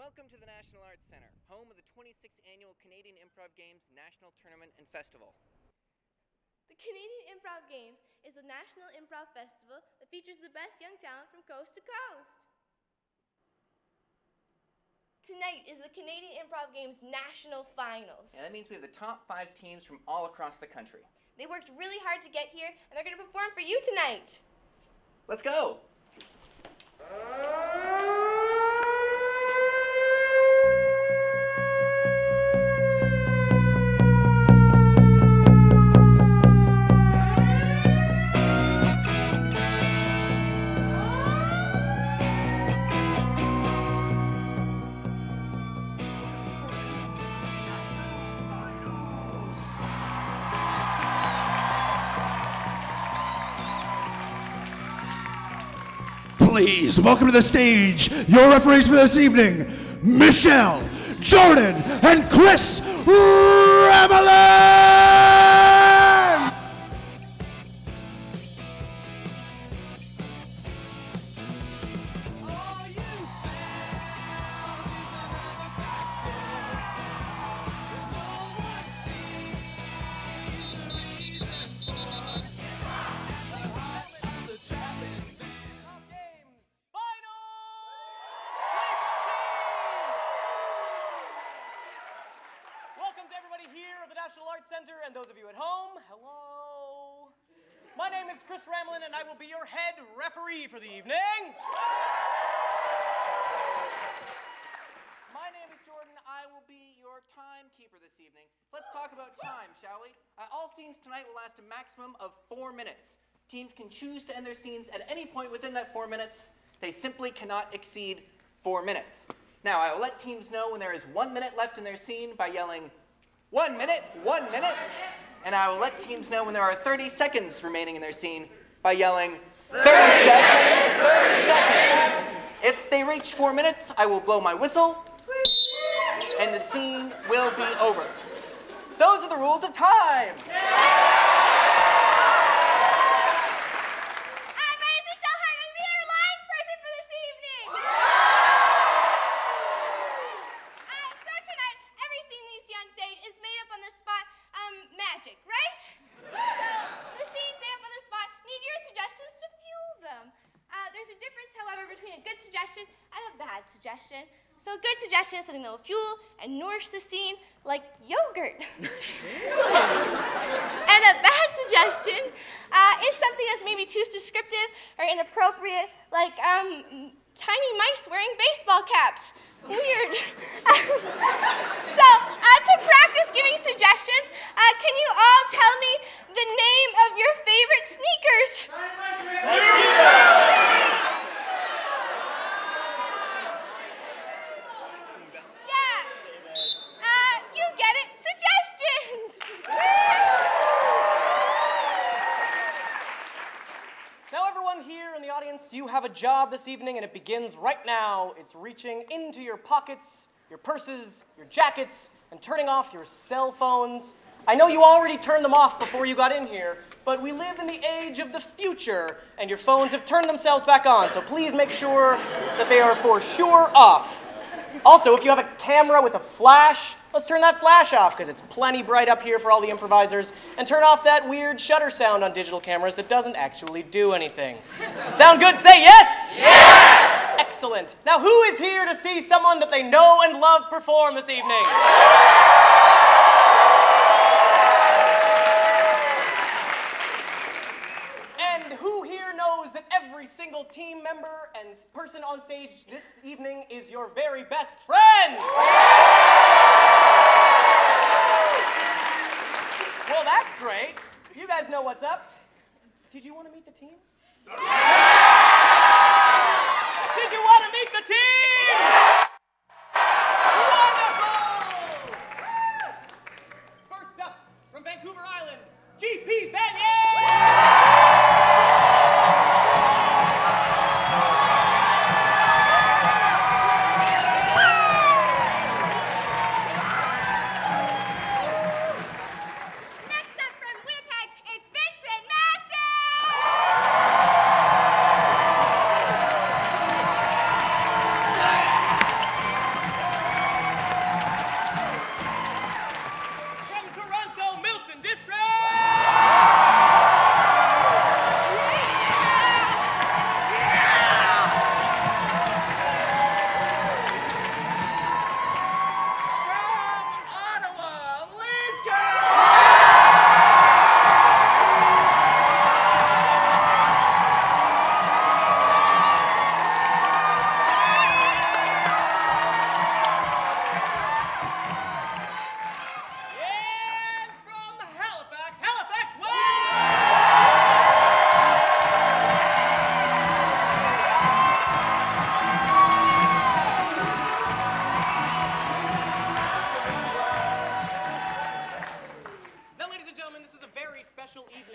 Welcome to the National Arts Centre, home of the 26th Annual Canadian Improv Games National Tournament and Festival. The Canadian Improv Games is a national improv festival that features the best young talent from coast to coast. Tonight is the Canadian Improv Games National Finals. Yeah, that means we have the top 5 teams from all across the country. They worked really hard to get here, and they're going to perform for you tonight. Let's go! Please welcome to the stage your referees for this evening, Michelle, Jordan, and Chris Ramelin! And those of you at home, hello. My name is Chris Ramelin, and I will be your head referee for the evening. My name is Jordan. I will be your timekeeper this evening. Let's talk about time, shall we? All scenes tonight will last a maximum of 4 minutes. Teams can choose to end their scenes at any point within that 4 minutes. They simply cannot exceed 4 minutes. Now, I will let teams know when there is 1 minute left in their scene by yelling, 1 minute, 1 minute. And I will let teams know when there are 30 seconds remaining in their scene by yelling, 30 seconds, 30 seconds. If they reach 4 minutes, I will blow my whistle, and the scene will be over. Those are the rules of time. So a good suggestion is something that will fuel and nourish the scene, like yogurt. And a bad suggestion is something that's maybe too descriptive or inappropriate, like tiny mice wearing baseball caps. Weird. So to practice giving suggestions, can you all tell me the name of your favorite sneakers? You have a job this evening, and it begins right now. It's reaching into your pockets, your purses, your jackets, and turning off your cell phones. I know you already turned them off before you got in here, but we live in the age of the future, and your phones have turned themselves back on, so please make sure that they are for sure off. Also, if you have a camera with a flash, let's turn that flash off, because it's plenty bright up here for all the improvisers, and turn off that weird shutter sound on digital cameras that doesn't actually do anything. Sound good? Say yes! Yes! Excellent. Now, who is here to see someone that they know and love perform this evening? And who here knows that every single team member and person on stage this evening is your very best friend? Well, that's great. You guys know what's up. Did you want to meet the teams? Did you want to meet the teams? Wonderful! First up, from Vancouver Island, GP Vanier!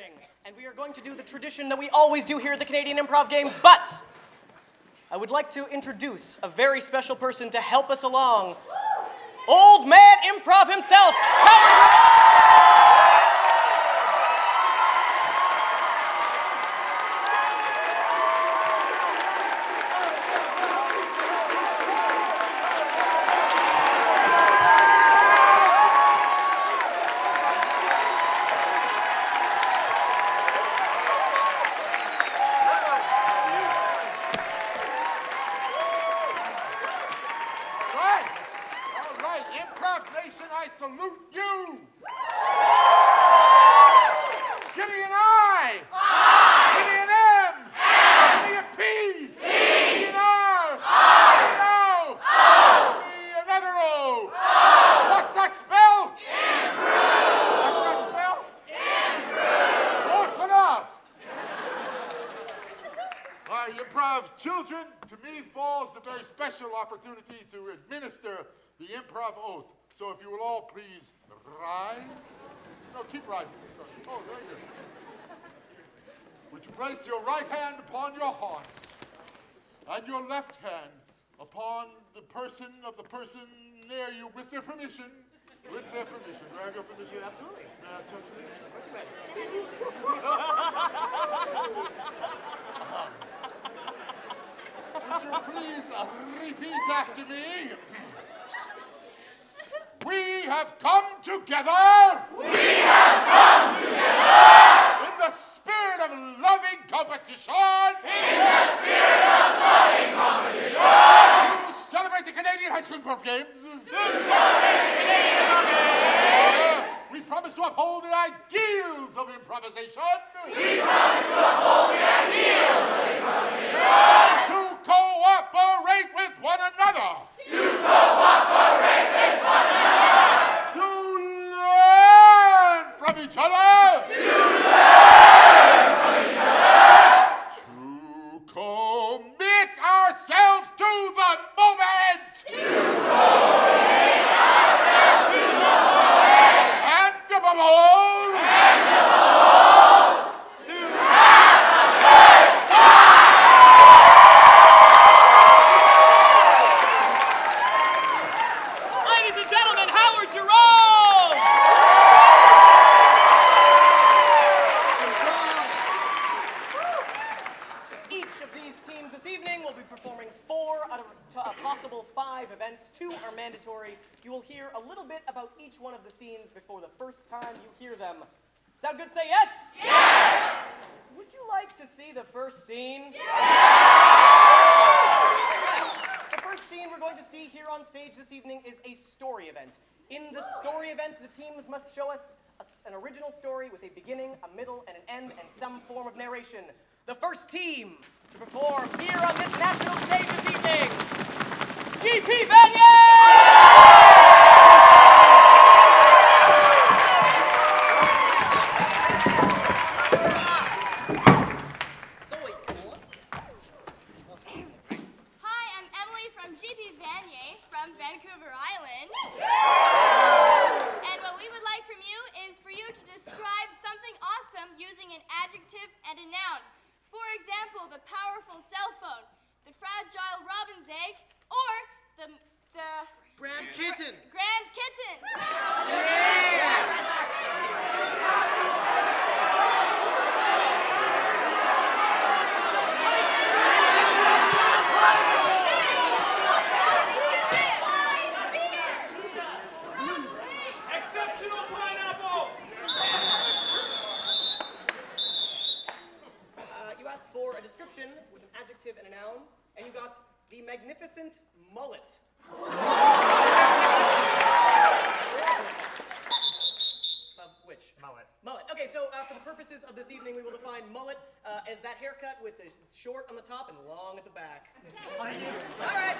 evening, and we are going to do the tradition that we always do here at the Canadian Improv Games, but I would like to introduce a very special person to help us along. Old Man Improv himself, salute you! Give me an I! Give me an M! Give me a P! Give me an R! Give me an O! Give me another O! What's that spell? Improve! What's that spell? Improve! Close enough! Improv children, to me falls the very special opportunity to administer the improv oath. So if you will all please rise. No, keep rising. Oh, very good. Would you place your right hand upon your hearts and your left hand upon the person near you with their permission? With their permission. Do I have your permission? Absolutely. May I touch this? Of course you may. Would you please repeat after me? We have come together. We have come together. In the spirit of loving competition. In the spirit of loving competition. To celebrate the Canadian High School Improv Games. To celebrate the Canadian Improv Games. We promise to uphold the ideals of improvisation. We promise to uphold the ideals of improvisation. To cooperate with one another. To cooperate with one another. To learn from each other. To learn from each other. To commit ourselves to the moment. To commit ourselves to the moment. And above all. And above all. To have a good time. Ladies and gentlemen, Howard Jerome! Each of these teams this evening will be performing 4 out of a possible 5 events. 2 are mandatory. You will hear a little bit about each one of the scenes before the first time you hear them. Sound good? Say yes! Yes! Would you like to see the first scene? The first scene we're going to see here on stage this evening is a story event. In the story event, the teams must show us an original story with a beginning, a middle, and an end, and some form of narration. The first team to perform here on this national stage this evening, GP Vanier! From Vancouver Island. And what we would like from you is for you to describe something awesome using an adjective and a noun. For example, the powerful cell phone, the fragile robin's egg, or the Grand Kitten. Grand Kitten. Exceptional pineapple. You asked for a description with an adjective and a noun, and you got the magnificent mullet. Which? Mullet. Mullet. Okay, so for the purposes of this evening, we will define mullet as that haircut with the short on the top and long at the back. All right.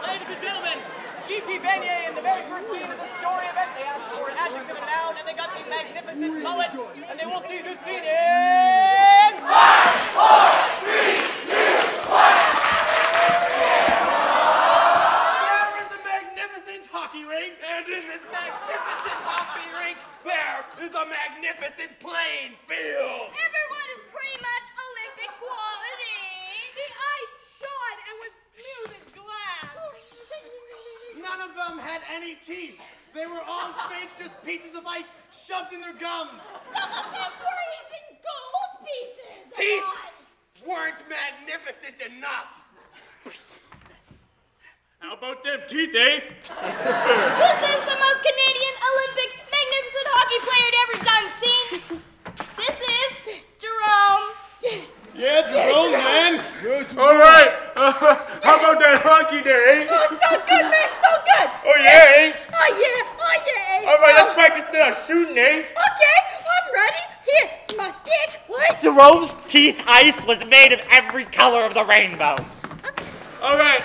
Ladies and gentlemen, GP Vanier in the very first scene of the story event, they asked for an adjective and a noun, and they got the magnificent mullet, and they will see this scene in... 5, 4, 3, 2, 1. There is a magnificent hockey rink, and in this magnificent hockey rink, there is a magnificent playing field. any teeth. They were all fake, just pieces of ice shoved in their gums. Some of them were even gold pieces. Teeth weren't magnificent enough. How about them teeth, eh? This is the most Canadian Olympic magnificent hockey player it ever done seen. This is Jerome. Yeah, Jerome, man. All right. How about that hockey there, eh? Oh, so good, man, so good. Oh, yeah, eh? Oh, yeah. All right, let's practice shooting, eh? Okay, I'm ready. Here, it's my stick. What? Jerome's teeth ice was made of every color of the rainbow. All right,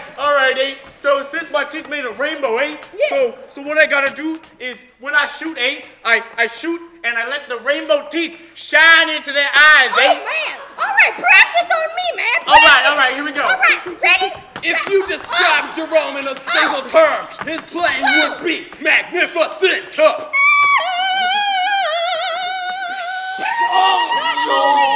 eh? So since my teeth made a rainbow, eh? Yeah. So what I gotta do is when I shoot, eh? I shoot and I let the rainbow teeth shine into their eyes, Oh, eh? man. All right, practice on me, man. All right, here we go. All right, ready? If you describe Jerome in a single term, his playing would be magnificent. Not only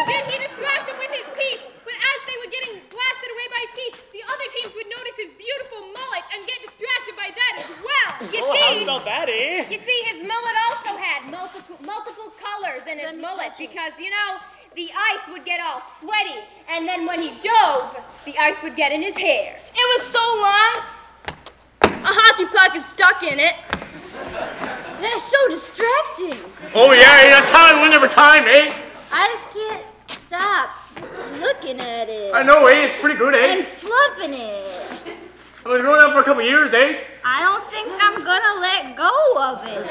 did he distract them with his teeth, but as they were getting blasted away by his teeth, the other teams would notice his beautiful mullet and get distracted by that as well. How's about that, eh? You see, his mullet also had multiple colors in his mullet because, you know, the ice would get all sweaty, and then when he dove, the ice would get in his hair. It was so long, a hockey puck is stuck in it. That's so distracting. Oh yeah, that's how I win every time, eh? I just can't stop looking at it. I know, eh? It's pretty good, eh? And fluffing it. I've been growing up for a couple years, eh? I don't think I'm gonna let go of it.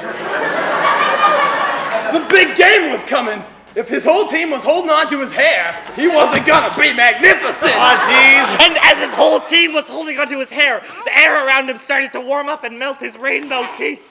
The big game was coming. If his whole team was holding on to his hair, he wasn't gonna be magnificent. Oh, jeez. And as his whole team was holding onto his hair, the air around him started to warm up and melt his rainbow teeth.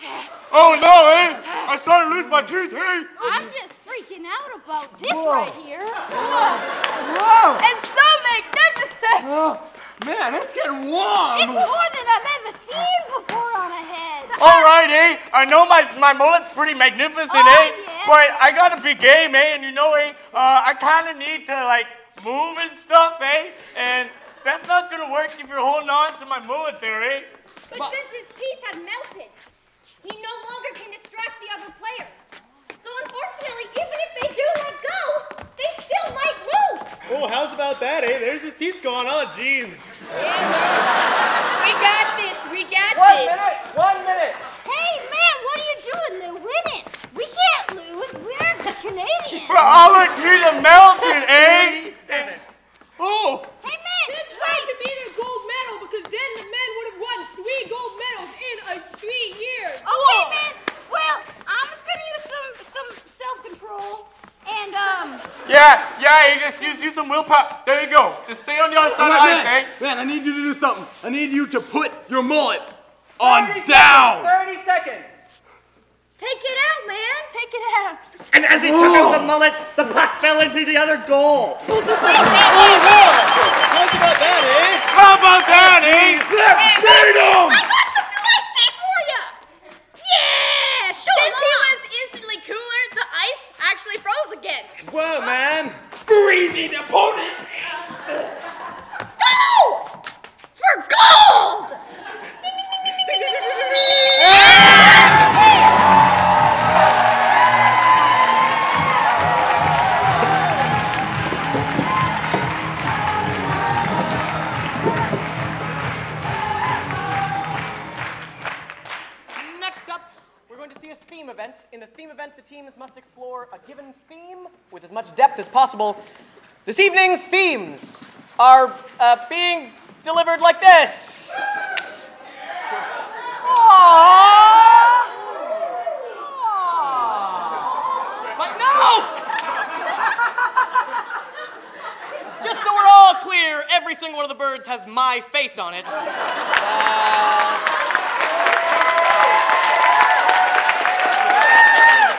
Oh no, eh? I started to lose my teeth, eh? I'm just freaking out about this right here. Whoa! And so magnificent! Man, it's getting warm. It's more than I've ever seen before on a head. All right, eh? I know my mullet's pretty magnificent, Oh, eh? yeah. But I gotta be game, eh? And you know, eh? I kind of need to like move and stuff, eh? And that's not gonna work if you're holding on to my mullet there, eh? But since his teeth had melted, he no longer can distract the other players. So unfortunately, even if they do let go, they still might lose. Oh, how's about that, eh? There's his teeth gone. Oh, jeez. We got this. 1 minute. Hey, man, what are you doing? They're winning. We can't lose. We're Canadians. But all my teeth are melted, eh? Oh! Hey, man. This had to be their gold medal because then the men would have won 3 gold medals in 3 years. Okay, man. Well, I'm just gonna use some self-control and Yeah, you just use some willpower. There you go. Just stay on the other side of the ice, eh? Man, I need you to do something. I need you to put your mullet on down. 30 seconds. take it out, man. Take it out. And as he took out the mullet, the puck fell into the other goal. How's about that, eh? How about that, eh? Freedom! I got some new iced tea for you. Yeah, show Since he it was instantly cooler, the ice actually froze again. Well, man. Freezing opponent. Go for gold. Next up, we're going to see a theme event. In a theme event, the teams must explore a given theme with as much depth as possible. This evening's themes are being delivered like this. But no! Just so we're all clear, every single one of the birds has my face on it. The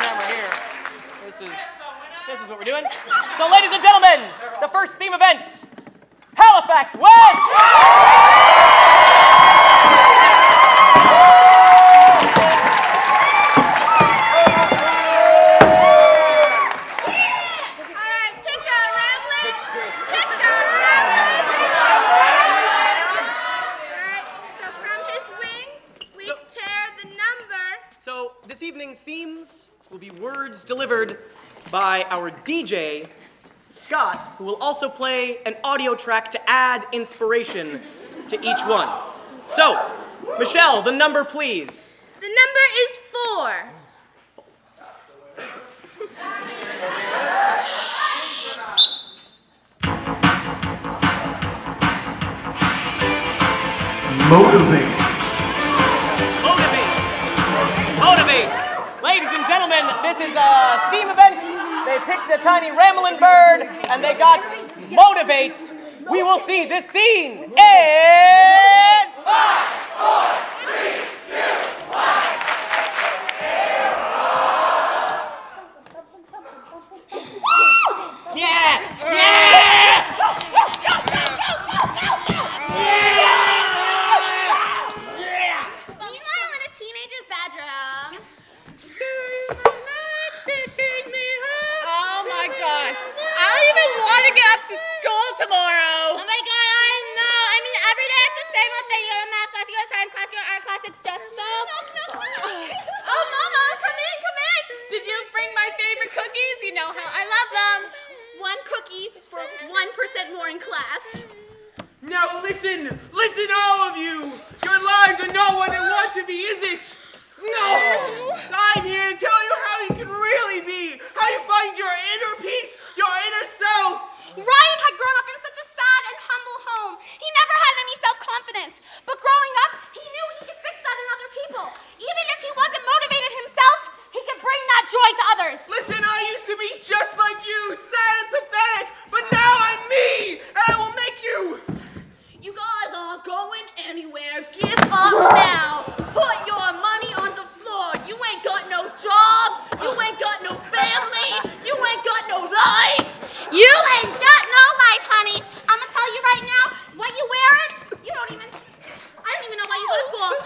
camera here. This is what we're doing. So, ladies and gentlemen, the first theme event, Halifax West! So from his wing, we take words delivered by our DJ, Scott, who will also play an audio track to add inspiration to each one. So, Michelle, the number, please. The number is 4. Motivate. Motivates. Ladies and gentlemen, this is a theme event. They picked a tiny rambling bird, and they got motivates. We will see this scene in 5, 4, 3, 2, 1. Yeah! Meanwhile, in a teenager's bedroom. Oh my gosh. I don't even want to get up to school tomorrow. Oh my god, I know. I mean, every day it's the same old thing. You go to math class, you go to science class, you go to art class. It's just so... Oh, Mama, come in. Did you bring my favorite cookies? You know how I love them. 1 cookie for 1% more in class. Now listen, all of you. Your lives are not what they want to be, is it? No. I'm here to tell you how you can really be, how you find your inner peace, your inner self. Ryan had grown up in such a sad and humble home. He never had any self-confidence. But growing up, he knew he could fix that in other people. Even if he wasn't motivated himself, he could bring that joy to others. Listen, I used to be just like you, sad and pathetic, but now I'm me, and I will make you. You guys aren't going anywhere. Give up now. Put your money on the floor. You ain't got no job. You ain't got no family. You ain't got no life. You ain't got no life, honey. I'm gonna tell you right now, what you wearing, I don't even know why you go to school.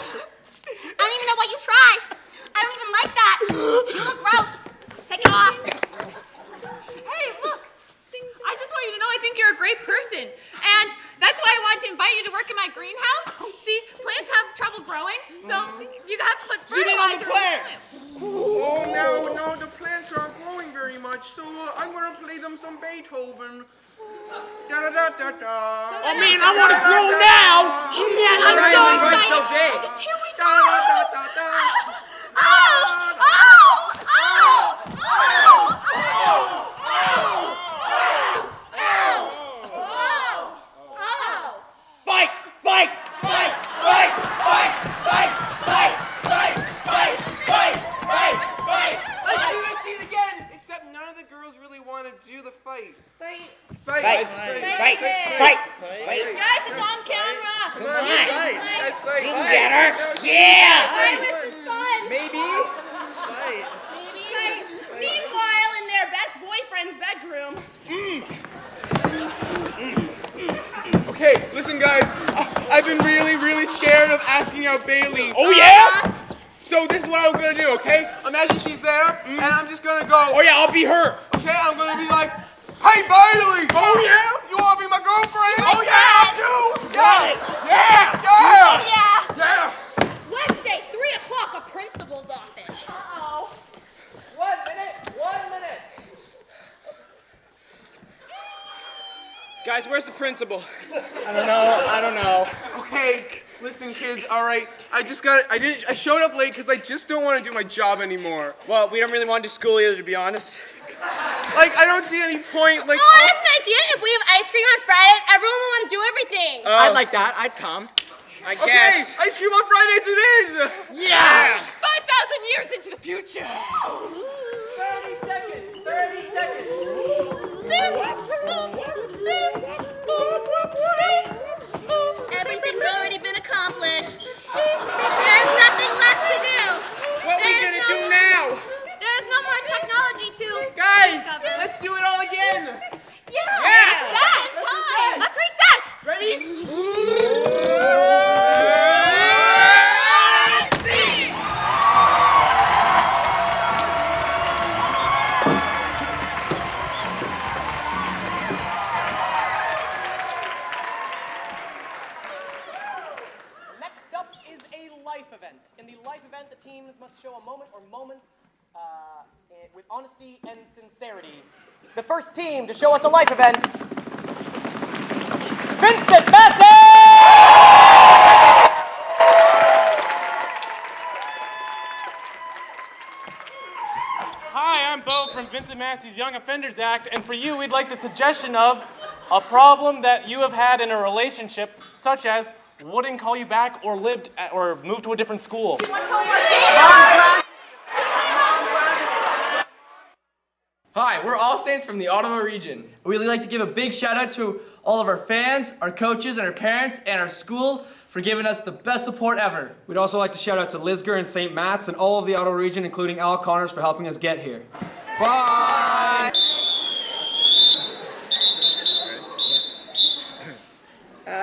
I don't even know why you try. I don't even like that. You look gross. Take it off. Hey, look. I just want you to know I think you're a great person. And that's why I wanted to invite you to work in my greenhouse. See, plants have trouble growing, so you have to put fertilizer in the plants. Oh, no, the plants aren't growing very much, so I'm going to play them some Beethoven. Da-da-da-da-da. I mean, I want to grow now. Oh, man, I'm so excited. I just can't wait to I see it again, except none of the girls really want to do the fight. Fight. Guys, it's on camera. Come on, let's fight. You can get her. Yeah. Violence is fun. Maybe. Meanwhile, in their best boyfriend's bedroom. Okay, listen guys, I've been really scared of asking out Bailey. Oh, yeah? So this is what I'm gonna do, okay? Imagine she's there, and I'm just gonna go. Oh, yeah, I'll be her. Okay, I'm gonna be like, hey Bailey! Oh yeah? You wanna be my girlfriend? Oh, yeah, I do. Yeah! Yeah. Wednesday, 3 o'clock, a principal's office. Uh-oh. 1 minute. Guys, where's the principal? I don't know. Okay, listen kids, alright. I showed up late because I just don't want to do my job anymore. Well, we don't really want to do school either, to be honest. Like, I don't see any point, like... Oh, I have an idea. If we have ice cream on Fridays, everyone will want to do everything. I'd like that. I'd come. I Okay, guess. ice cream on Fridays it is! Yeah. 5,000 years into the future. 30 seconds. Everything's already been accomplished. There's nothing left to do. What are we gonna do now? There's no more technology to Guys, discover. let's do it all again! Yeah. It's time. Let's reset. Ready? the first team to show us a life event, Vincent Massey! Hi, I'm Bo from Vincent Massey's Young Offenders Act, and for you, we'd like the suggestion of a problem that you have had in a relationship, such as wouldn't call you back or lived at, or moved to a different school. Hi, we're All Saints from the Ottawa region. We'd really like to give a big shout out to all of our fans, our coaches, and our parents, and our school for giving us the best support ever. We'd also like to shout out to Lisgar and St. Matt's and all of the Ottawa region, including Al Connors, for helping us get here. Bye!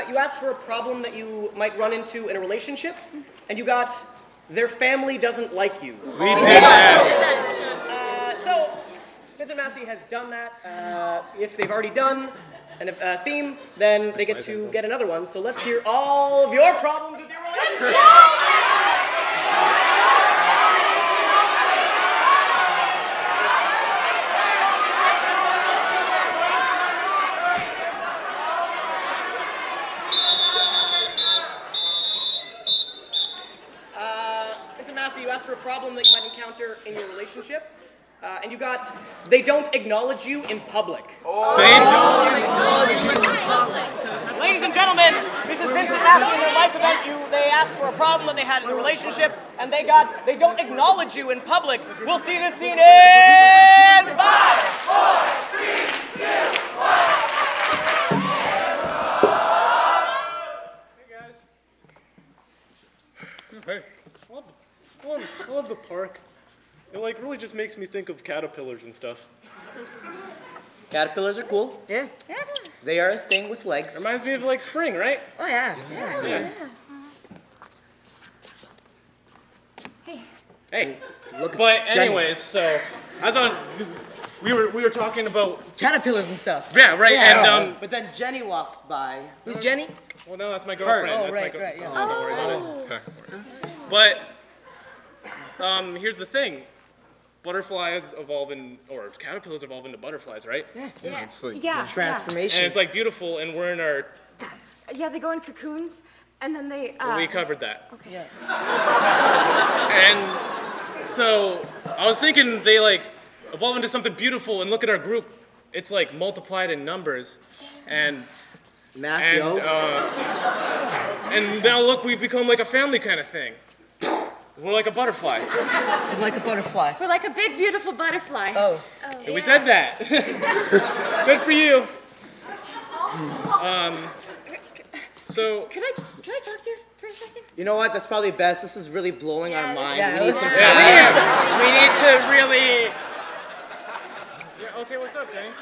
You asked for a problem that you might run into in a relationship, and you got, their family doesn't like you. We did that. So, Vincent Massey has done that. If they've already done a theme, then they get to get another one. So let's hear all of your problems with your relationship. You asked for a problem that you might encounter in your relationship, and you got, they don't acknowledge you in public. They don't acknowledge you in public. Ladies and gentlemen, this is Vincent Massey in their life event. They asked for a problem that they had in a relationship, and they got, they don't acknowledge you in public. We'll see this scene in 5, 4, 3, 2, 1. Hey guys. Hey. I love the park. It like really just makes me think of caterpillars and stuff. Caterpillars are cool. Yeah. They are a thing with legs. Reminds me of like spring, right? Oh yeah. Yeah. Hey. Look at But Jenny. anyways, so as I was, we were talking about caterpillars and stuff. Yeah, right. Yeah. And but then Jenny walked by. Who's Jenny? Well, no, that's my girlfriend. Oh, That's right, my right, yeah. Don't worry about it. But here's the thing. Butterflies evolve or caterpillars evolve into butterflies, right? Yeah. It's like transformation. And it's like beautiful, and we're in our. Yeah, they go in cocoons, and then they. We covered that. Okay. Yeah. And so I was thinking they like evolve into something beautiful, and look at our group. It's like multiplied in numbers, and. Math, yo. And now look, we've become like a family kind of thing. We're like a butterfly. Like a butterfly. We're like a big, beautiful butterfly. Oh. And we said that. Good for you. So. Can I talk to you for a second? You know what? That's probably best. This is really blowing our mind. Yeah, we need some yeah. time. We need to really. Yeah. Okay. What's up, Danny?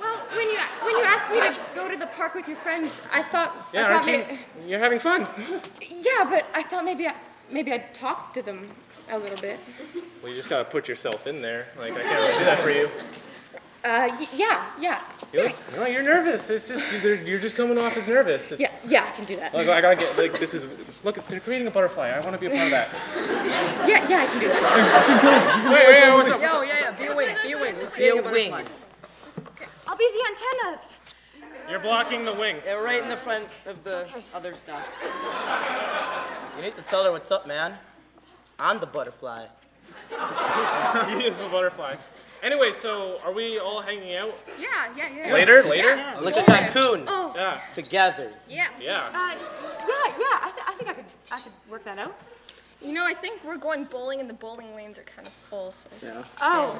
Well, when you asked me to go to the park with your friends, I thought. Yeah, aren't you? You're having fun. Yeah, but I thought maybe I'd talk to them a little bit. Well, you just gotta put yourself in there. Like I can't really do that for you. Yeah. You're nervous. It's just you're just coming off as nervous. It's, Yeah, I can do that. Look, I gotta get like this is. Look, they're creating a butterfly. I want to be a part of that. Yeah, I can do that. Wait, what's up? Yo, yeah. Be a wing. Be a wing. I'll be the antennas. You're blocking the wings. Yeah, right in the front of the other stuff. You need to tell her what's up, man. I'm the butterfly. He is the butterfly. Anyway, so are we all hanging out? Yeah. Later? Yeah. Like a cocoon. Oh. Yeah. Together. Yeah. Yeah. I think I could work that out. You know, I think we're going bowling, and the bowling lanes are kind of full. So. Yeah. Oh.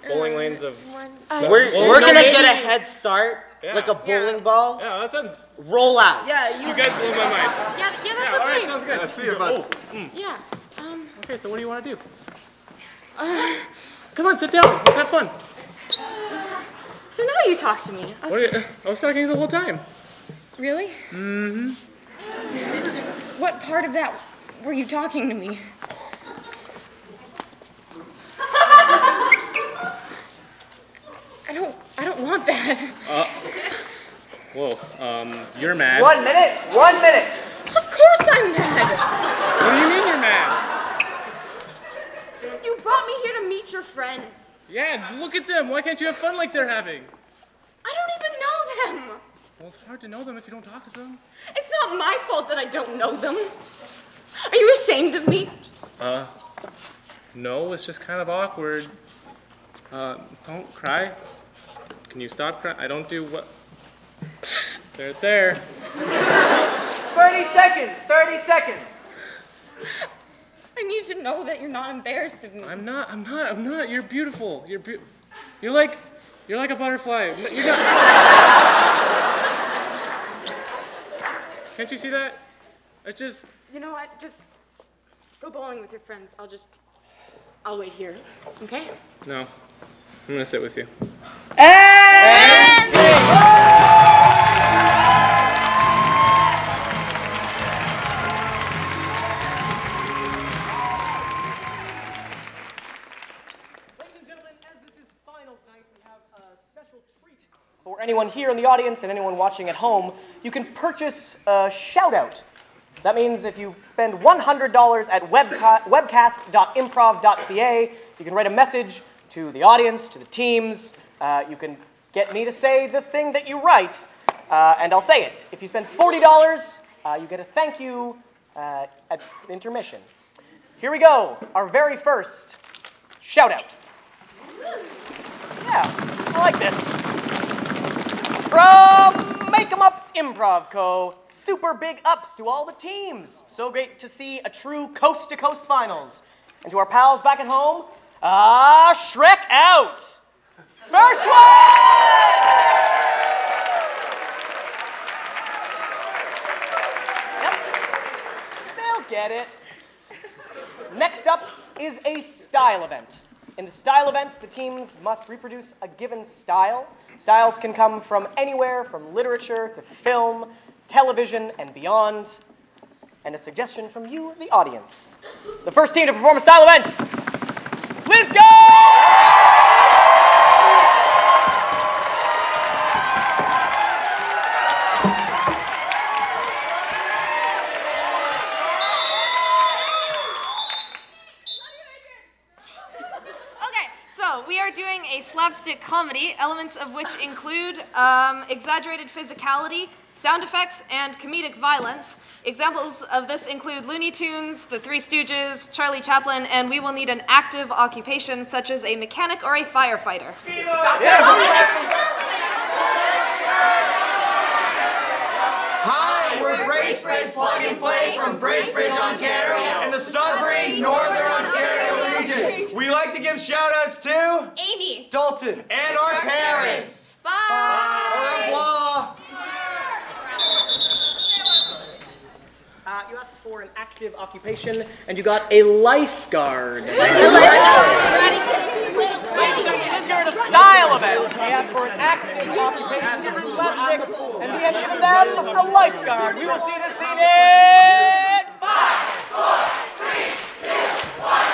Bowling lanes of. We're gonna get a head start, like a bowling ball. Yeah, that sounds. Roll out. Yeah, you guys blew my mind. Yeah, that's okay. All right, sounds good. See you, bud. Yeah. Okay, so what do you want to do? Come on, sit down. Let's have fun. So now you talk to me. Okay. What are you, I was talking to you the whole time. Really? Mm-hmm. What part of that were you talking to me? I don't want that. Whoa, you're mad. 1 minute. 1 minute. Of course I'm mad. What do you mean you're mad? You brought me here to meet your friends. Yeah, look at them. Why can't you have fun like they're having? I don't even know them. Well, it's hard to know them if you don't talk to them. It's not my fault that I don't know them. Are you ashamed of me? No, it's just kind of awkward. Don't cry. Can you stop crying? I don't do what... They're there. 30 seconds, 30 seconds. I need to know that you're not embarrassed of me. I'm not. You're beautiful. You're like a butterfly. You're not... Can't you see that? It's just... You know what? Just go bowling with your friends. I'll wait here, okay? No. I'm gonna sit with you. And for anyone here in the audience and anyone watching at home, you can purchase a shout-out. That means if you spend $100 at webcast.improv.ca, you can write a message to the audience, to the teams. You can get me to say the thing that you write, and I'll say it. If you spend $40, you get a thank you at intermission. Here we go, our very first shout-out. Yeah, I like this. From Make 'em Up's Improv Co., super big ups to all the teams. So great to see a true coast-to-coast finals. And to our pals back at home, Shrek out. First one! Yep, they'll get it. Next up is a style event. In the style event, the teams must reproduce a given style. Styles can come from anywhere, from literature to film, television, and beyond. And a suggestion from you, the audience. The first team to perform a style event, let's go! We are doing a slapstick comedy, elements of which include exaggerated physicality, sound effects, and comedic violence. Examples of this include Looney Tunes, The Three Stooges, Charlie Chaplin, and we will need an active occupation such as a mechanic or a firefighter. Hi, we're Bracebridge Plug and Play from Bracebridge, Ontario, in the Sudbury, Northern Ontario region. We like to give shout-outs to Amy, Dalton, and our parents. Bye. Au revoir. You asked for an active occupation, and you got a lifeguard. This is a style event. We asked for an active occupation for slapstick, and we have given them a lifeguard. We will see this scene in 5, 4, 3, 2, 1.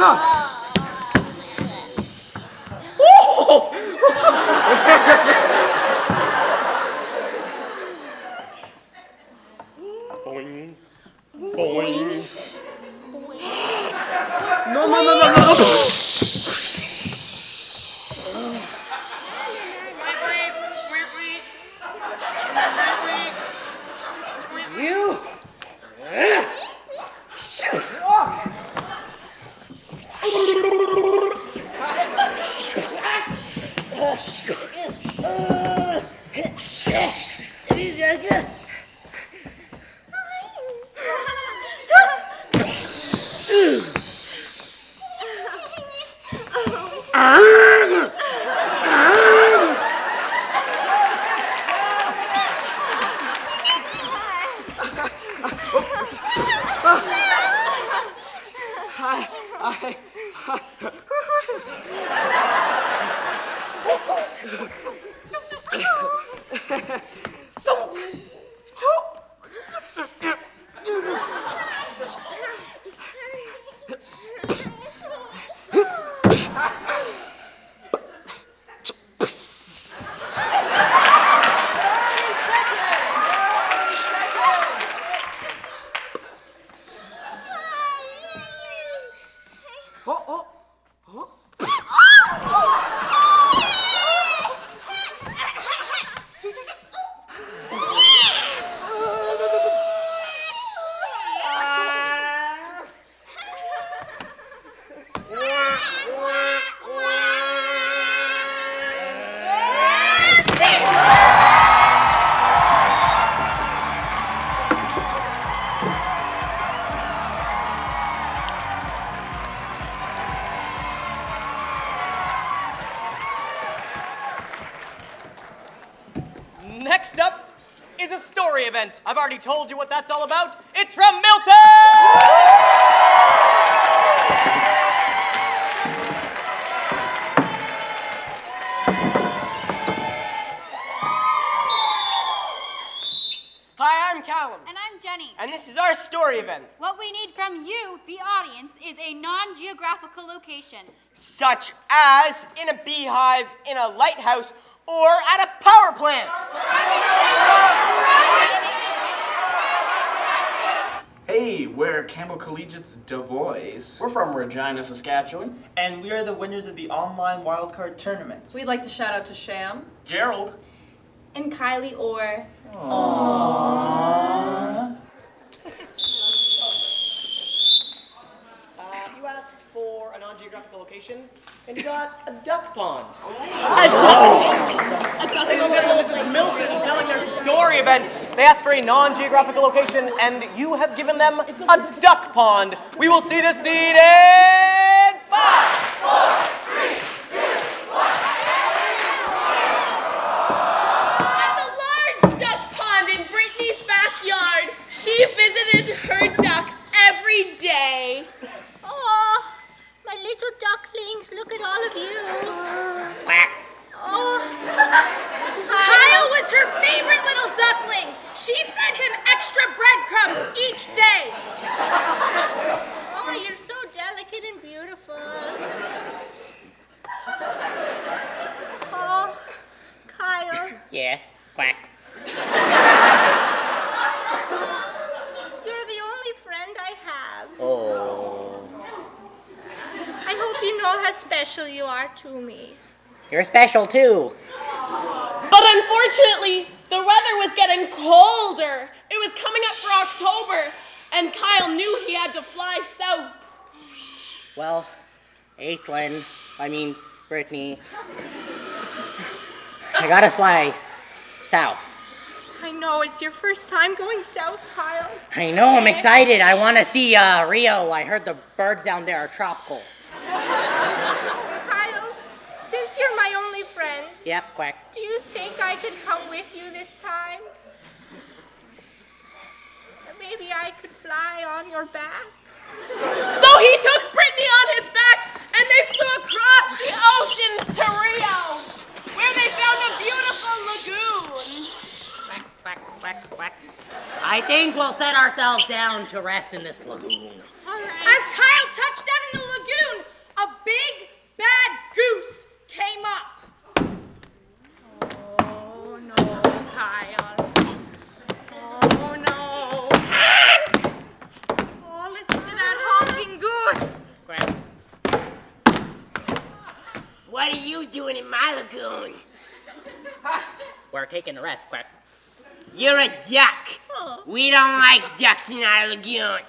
Boing. Boing. No, no, no, no, no. You. Next up is a story event. I've already told you what that's all about. It's from Milton! Hi, I'm Callum. And I'm Jenny. And this is our story event. What we need from you, the audience, is a non-geographical location. Such as in a beehive, in a lighthouse, or at a power plant. Hey, we're Campbell Collegiate's Du Bois. We're from Regina, Saskatchewan. And we are the winners of the online wildcard tournament. We'd like to shout out to Sham. Gerald. And Kylie Orr. Aww. You asked for a non-geographical location, and you got a duck pond. A duck Ladies and gentlemen, this is Milton telling their story event. They asked for a non-geographical location, and you have given them a duck pond. We will see the scene in 5, 4, 3, 2, 1. At the large duck pond in Brittany's backyard, she visited her ducks every day. Oh, my little ducklings, look at all of you. Quack. Oh. Kyle was her favorite little duckling. She fed him extra breadcrumbs each day. Oh, you're so delicate and beautiful. Oh, Kyle. Yes, quack. You're the only friend I have. Oh. I hope you know how special you are to me. You're special too. But unfortunately, the weather was getting colder. It was coming up for October, and Kyle knew he had to fly south. Well, Brittany, I gotta fly south. I know, it's your first time going south, Kyle. I know, I'm excited. I want to see Rio. I heard the birds down there are tropical. Kyle, since you're my only friend, Yep, quack. do you think I could come with you this time? Maybe I could fly on your back? So he took Brittany on his back, and they flew across the oceans to Rio, where they found a beautiful lagoon. Quack, quack, quack, quack. I think we'll set ourselves down to rest in this lagoon. As Kyle touched down in the lagoon, a big bad goose came up. Oh no, Kyle. Oh no. Oh, listen to that honking goose. What are you doing in my lagoon? We're taking a rest, Quack. You're a duck. We don't like ducks in our lagoon.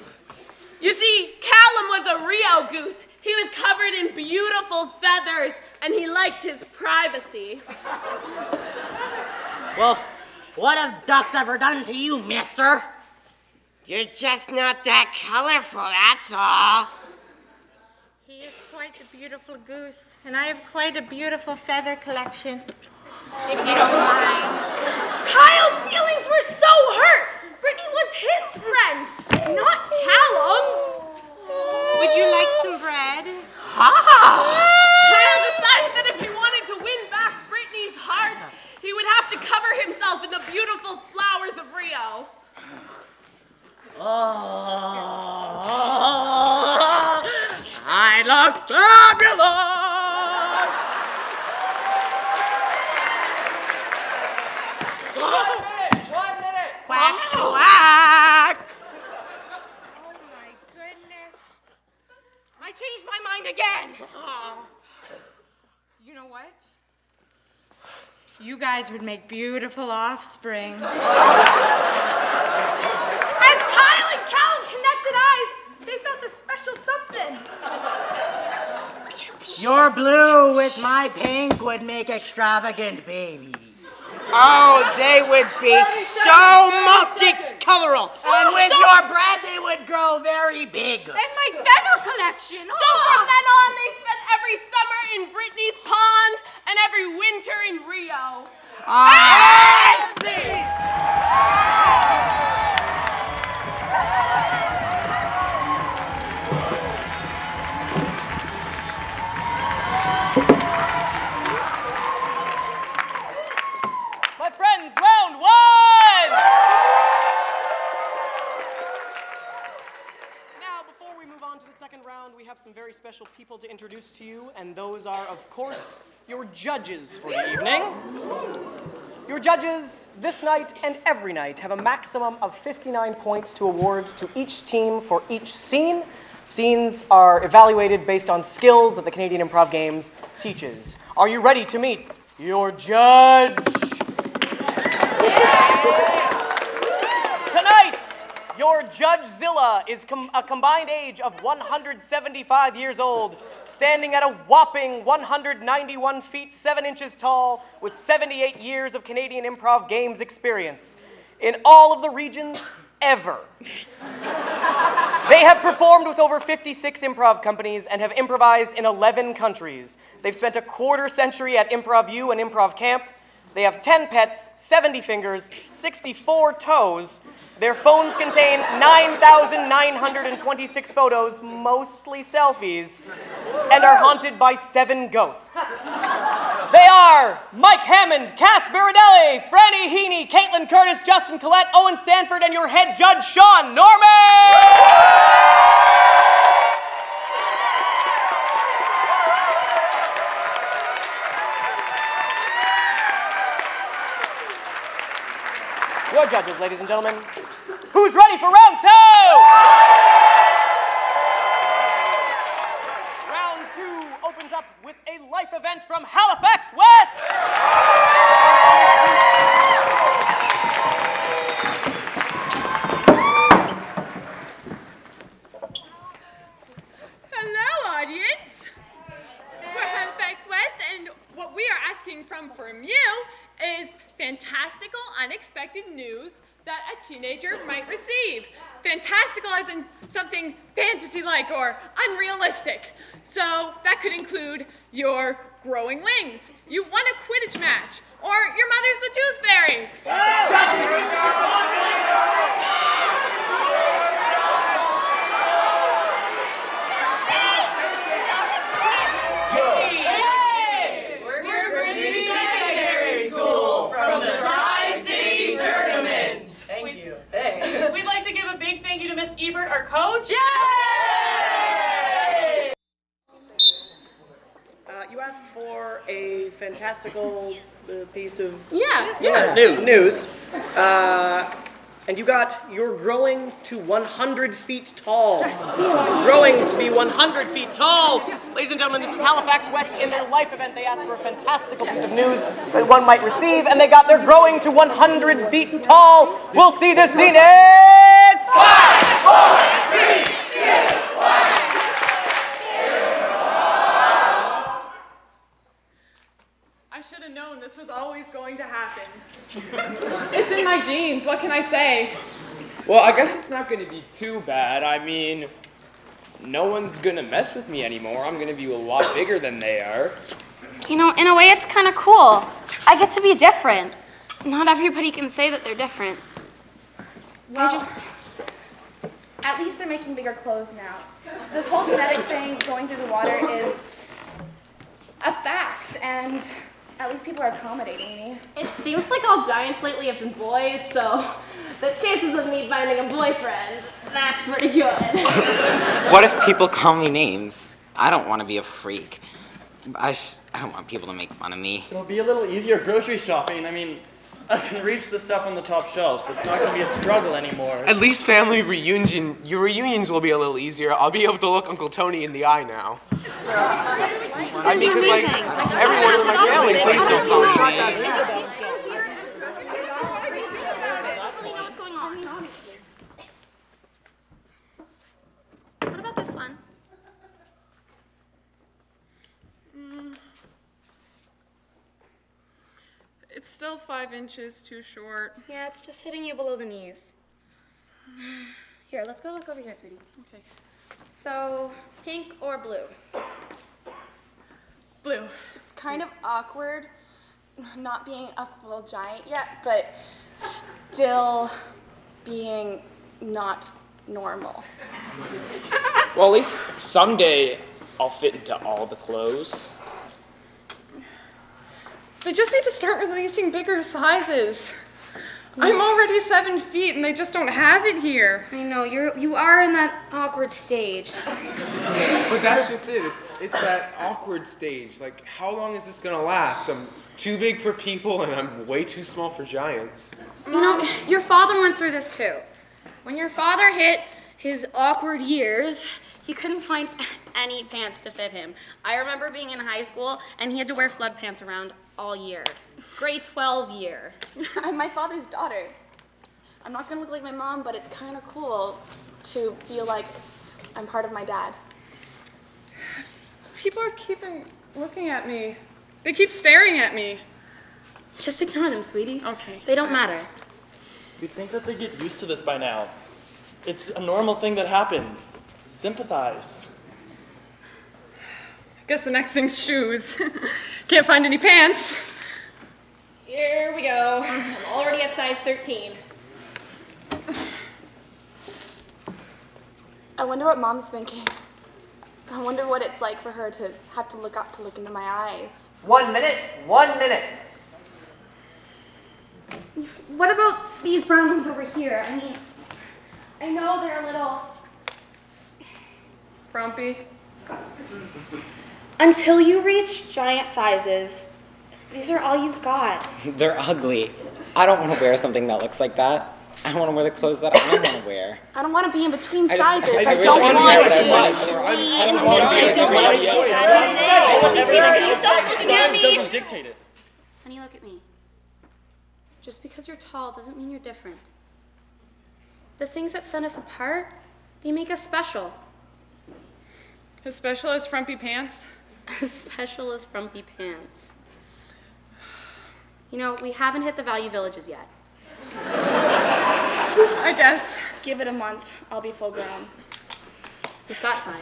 You see, Callum was a Rio goose. He was covered in beautiful feathers, and he liked his privacy. Well, what have ducks ever done to you, mister? You're just not that colorful, that's all. He is quite a beautiful goose, and I have quite a beautiful feather collection, if you don't mind. Kyle's feelings were so hurt. Brittany was his friend, not Callum's. Would you like some bread? Kyle decided that if he wanted to win back Brittany's heart, he would have to cover himself in the beautiful flowers of Rio. Oh, I look fabulous! 1 minute! Quack, quack! Oh my goodness. I changed my mind again. You know what? You guys would make beautiful offspring. As Kyle and Callum connected eyes, they felt a special something. Your blue with my pink would make extravagant babies. Oh, they would be so multicolorful. And with your bread, they would grow very big. And my feather collection. So from then on, they spent every summer in Brittany's pond and every winter in Rio. I see. My friends, round one! Now, before we move on to the second round, we have some very special people to introduce to you, and those are, of course, your judges for the evening. Your judges, this night and every night, have a maximum of 59 points to award to each team for each scene. Scenes are evaluated based on skills that the Canadian Improv Games teaches. Are you ready to meet your judge? Tonight, your Judge Zilla is a combined age of 175 years old, standing at a whopping 191 feet 7 inches tall, with 78 years of Canadian Improv Games experience in all of the regions ever. They have performed with over 56 improv companies and have improvised in 11 countries. They've spent a quarter century at Improv U and Improv Camp. They have 10 pets, 70 fingers, 64 toes. Their phones contain 9,926 photos, mostly selfies, and are haunted by 7 ghosts. They are Mike Hammond, Cass Baradelli, Franny Heaney, Caitlin Curtis, Justin Collette, Owen Stanford, and your head judge, Sean Norman! Your judges, ladies and gentlemen. Who's ready for round 2? Round 2 opens up with a life event from Halifax West. Hello, audience. We're Halifax West, and what we are asking from you is fantastical, unexpected news that a teenager might receive. Fantastical as in something fantasy-like or unrealistic. So that could include your growing wings, you won a Quidditch match, or your mother's the Tooth Fairy. We'd like to give a big thank you to Miss Ebert, our coach. Yay! fantastical piece of Yeah. news. And you got, you're growing to 100 feet tall. Growing to be 100 feet tall. Ladies and gentlemen, this is Halifax West. In their life event, they asked for a fantastical piece of news that one might receive, and they got their growing to 100 feet tall. We'll see this scene in 5, 4, 3, 2, 1. I should have known this was always going to happen. It's in my genes, what can I say? Well, I guess it's not going to be too bad. I mean, no one's going to mess with me anymore. I'm going to be a lot bigger than they are. You know, in a way it's kind of cool. I get to be different. Not everybody can say that they're different. Well, at least they're making bigger clothes now. This whole genetic thing going through the water is a fact, and at least people are accommodating me. It seems like all giants lately have been boys, so the chances of me finding a boyfriend, that's pretty good. What if people call me names? I don't want to be a freak. I don't want people to make fun of me. It'll be a little easier grocery shopping. I mean, I can reach the stuff on the top shelves. It's not going to be a struggle anymore. At least your reunions will be a little easier. I'll be able to look Uncle Tony in the eye now. I mean, because like everyone in my family plays so sorry. What about this one? It's still 5 inches too short. Yeah, it's just hitting you below the knees. Here, let's go look over here, sweetie. Okay. So, pink or blue? Blue. It's kind of awkward not being a full giant yet, but still being not normal. Well, at least someday I'll fit into all the clothes. They just need to start releasing bigger sizes. I'm already 7 feet and they just don't have it here. I know, you are in that awkward stage. But that's just it. It's that awkward stage. Like, how long is this gonna last? I'm too big for people and I'm way too small for giants. You know, your father went through this too. When your father hit his awkward years, he couldn't find any pants to fit him. I remember being in high school and he had to wear flood pants around all year. Grade 12 year. I'm my father's daughter. I'm not gonna look like my mom, but it's kind of cool to feel like I'm part of my dad. People are keeping looking at me. They keep staring at me. Just ignore them, sweetie. Okay. They don't matter. You'd think that they get used to this by now. It's a normal thing that happens. Sympathize. I guess the next thing's shoes. Can't find any pants. Here we go. I'm already at size 13. I wonder what mom's thinking. I wonder what it's like for her to have to look up to look into my eyes. 1 minute, 1 minute. What about these brown ones over here? I mean, I know they're a little frumpy. Until you reach giant sizes, these are all you've got. They're ugly. I don't want to wear something that looks like that. I want to wear the clothes that I want to wear. I don't want to be in between I just- sizes. I I just don't want want to to be what I want. be in the I middle. I don't want to be Can you stop looking at me? Doesn't dictate it. Honey, look at me. Just because you're tall doesn't mean you're different. The things that set us apart, they make us special. As special as frumpy pants? As special as frumpy pants. You know, we haven't hit the value villages yet. I guess. Give it a month. I'll be full grown. We've got time.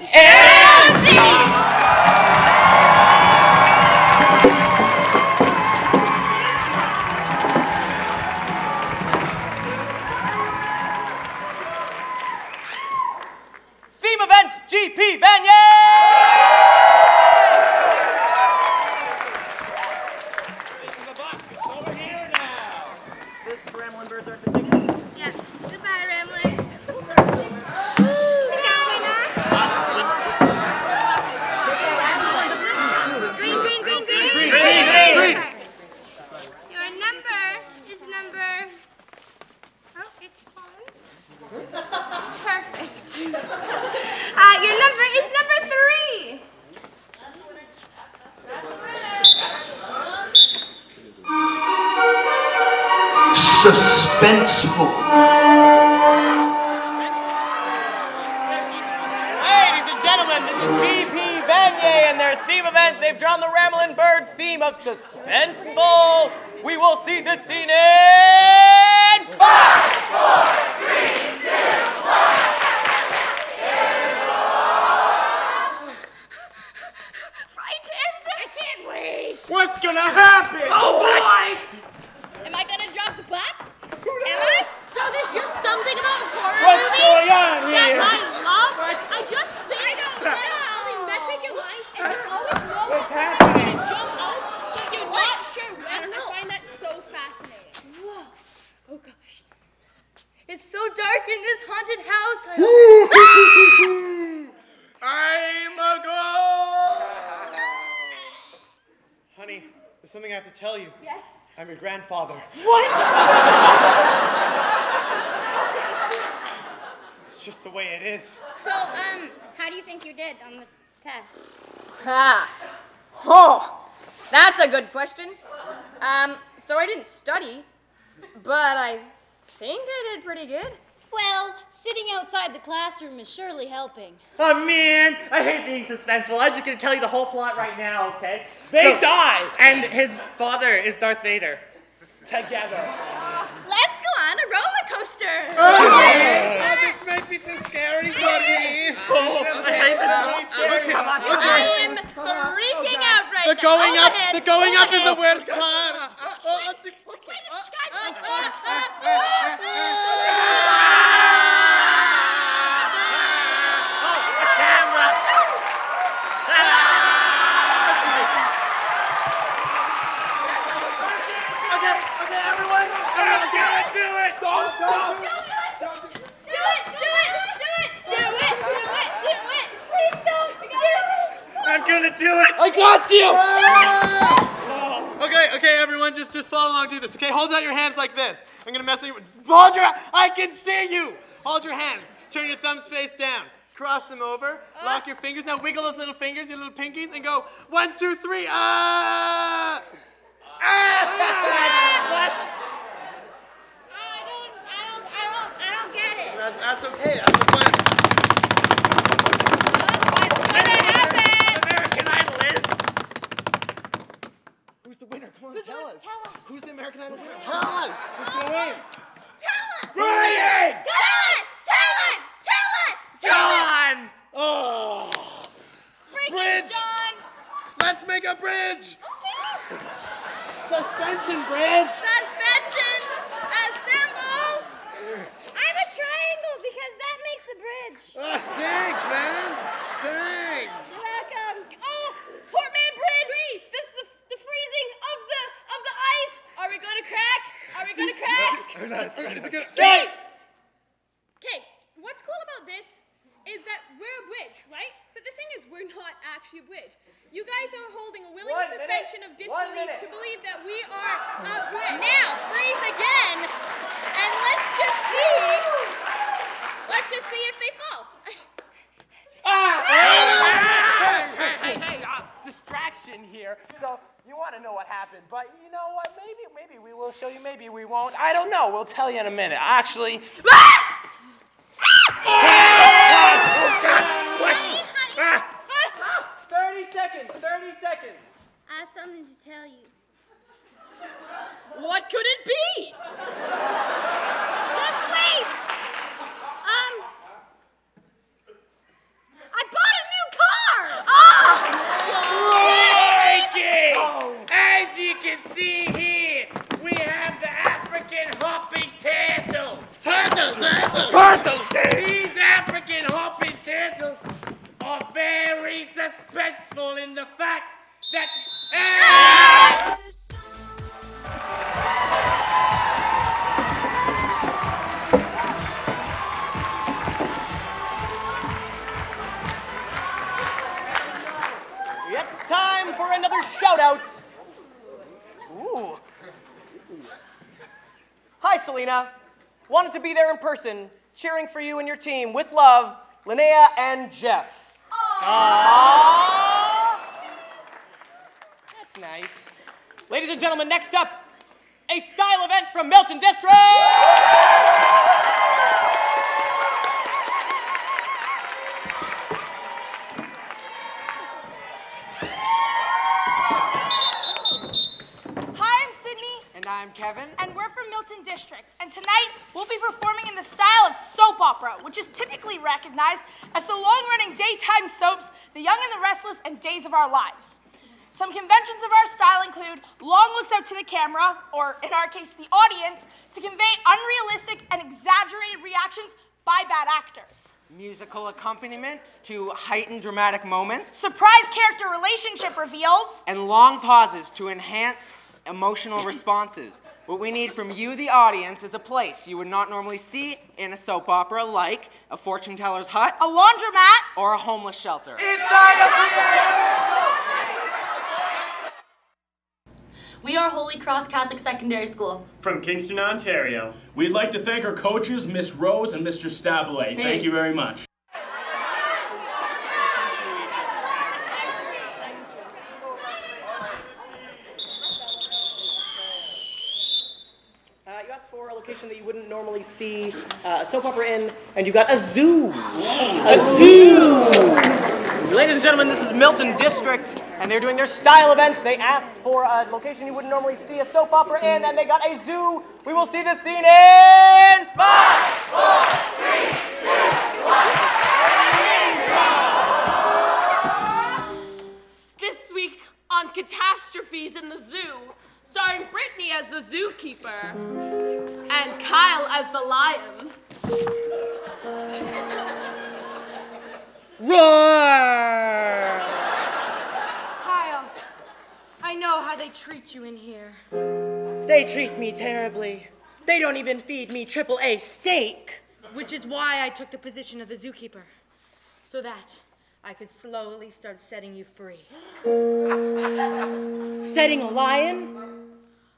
Theme event, GP Vanier! This Ramblin' Birds are particular. Yes. Goodbye, Ramblin'. Green, green, green, green. Green, green, green. suspenseful. Ladies and gentlemen, this is G.P. Vanier and their theme event. They've drawn the Ramblin' Bird theme of suspenseful. We will see this scene in 5, 4, 3, 2, 1. Frightened? I can't wait. What's gonna happen? Oh boy! Am I gonna drop the butts? Am I? So there's just something about horror What's movies going on that here? I love. I just think how they your lines and you always know what's happening and jump out, but you're not sure when. I don't know. I find that so fascinating. Whoa! Oh gosh! It's so dark in this haunted house. I'm a ghost! Honey, there's something I have to tell you. Yes? I'm your grandfather. What? It's just the way it is. So, how do you think you did on the test? That's a good question. So I didn't study, but I think I did pretty good. Well, sitting outside the classroom is surely helping. Oh man, I hate being suspenseful. I'm just gonna tell you the whole plot right now, okay? They die! And his father is Darth Vader. Together. Let's go on a roller coaster. This might be too scary for me. Come on, I'm freaking out right now. The going up is the worst part. Okay, everyone. I'm gonna do it. Don't. I'm gonna do it. I got you. Okay, everyone, just follow along, do this. Okay, hold out your hands like this. I'm gonna mess with you. Hold your, I can see you. Hold your hands. Turn your thumbs face down. Cross them over. Lock your fingers. Now wiggle those little fingers, your little pinkies, and go 1, 2, 3. Ah! What? I don't get it. That's okay. That's the plan. American Idol is. Who's the winner? Come on, tell us. Who's the American Idol winner? Tell us. Who's gonna win? Ryan! Tell us! John. Oh! Bridge! John! Let's make a bridge! Suspension bridge. Suspension! Assemble! I'm a triangle because that makes a bridge. Thanks, man. Thanks. Welcome. Oh, Portman Bridge! Freeze! This is the freezing of the ice. Are we gonna crack? It's a good. Freeze! Okay, what's cool about this is that we're a bridge, right? But the thing is, we're not actually a bridge. You guys are holding a willing suspension of disbelief to believe that we are a bridge. Now, freeze again, and let's just see if they fall. Hey, distraction here. So you want to know what happened, but you know what? Maybe we will show you. Maybe we won't. I don't know. We'll tell you in a minute. Actually. 30 seconds. 30 seconds. I have something to tell you. What could it be? Just wait! I bought a new car! Crikey! As you can see here, we have the African hopping turtle. Turtle! These African hopping turtles are very suspenseful in the fact that. It's time for another shout-out. Ooh. Hi, Selena. Wanted to be there in person, cheering for you and your team. With love, Linnea and Jeff. Aww. That's nice. Ladies and gentlemen, next up, a style event from Milton District! I'm Kevin. And we're from Milton District. And tonight, we'll be performing in the style of soap opera, which is typically recognized as the long-running daytime soaps, The Young and the Restless, and Days of Our Lives. Some conventions of our style include long looks out to the camera, or in our case, the audience, to convey unrealistic and exaggerated reactions by bad actors. Musical accompaniment to heighten dramatic moments. Surprise character relationship reveals. And long pauses to enhance emotional responses. What we need from you, the audience, is a place you would not normally see in a soap opera, like a fortune teller's hut, a laundromat, or a homeless shelter. We are Holy Cross Catholic Secondary School. From Kingston, Ontario. We'd like to thank our coaches, Miss Rose and Mr. Stabile. Thank you very much. You asked for a location that you wouldn't normally see a soap opera in, and you got a zoo. A zoo! Ladies and gentlemen, this is Milton District, and they're doing their style event. They asked for a location you wouldn't normally see a soap opera in, and they got a zoo. We will see this scene in 5, 4, 3, 2, 1. This week on Catastrophes in the Zoo, starring Brittany as the zookeeper and Kyle as the lion. Roar! Kyle, I know how they treat you in here. They treat me terribly. They don't even feed me AAA steak. Which is why I took the position of the zookeeper, so that I could slowly start setting you free. Setting a lion?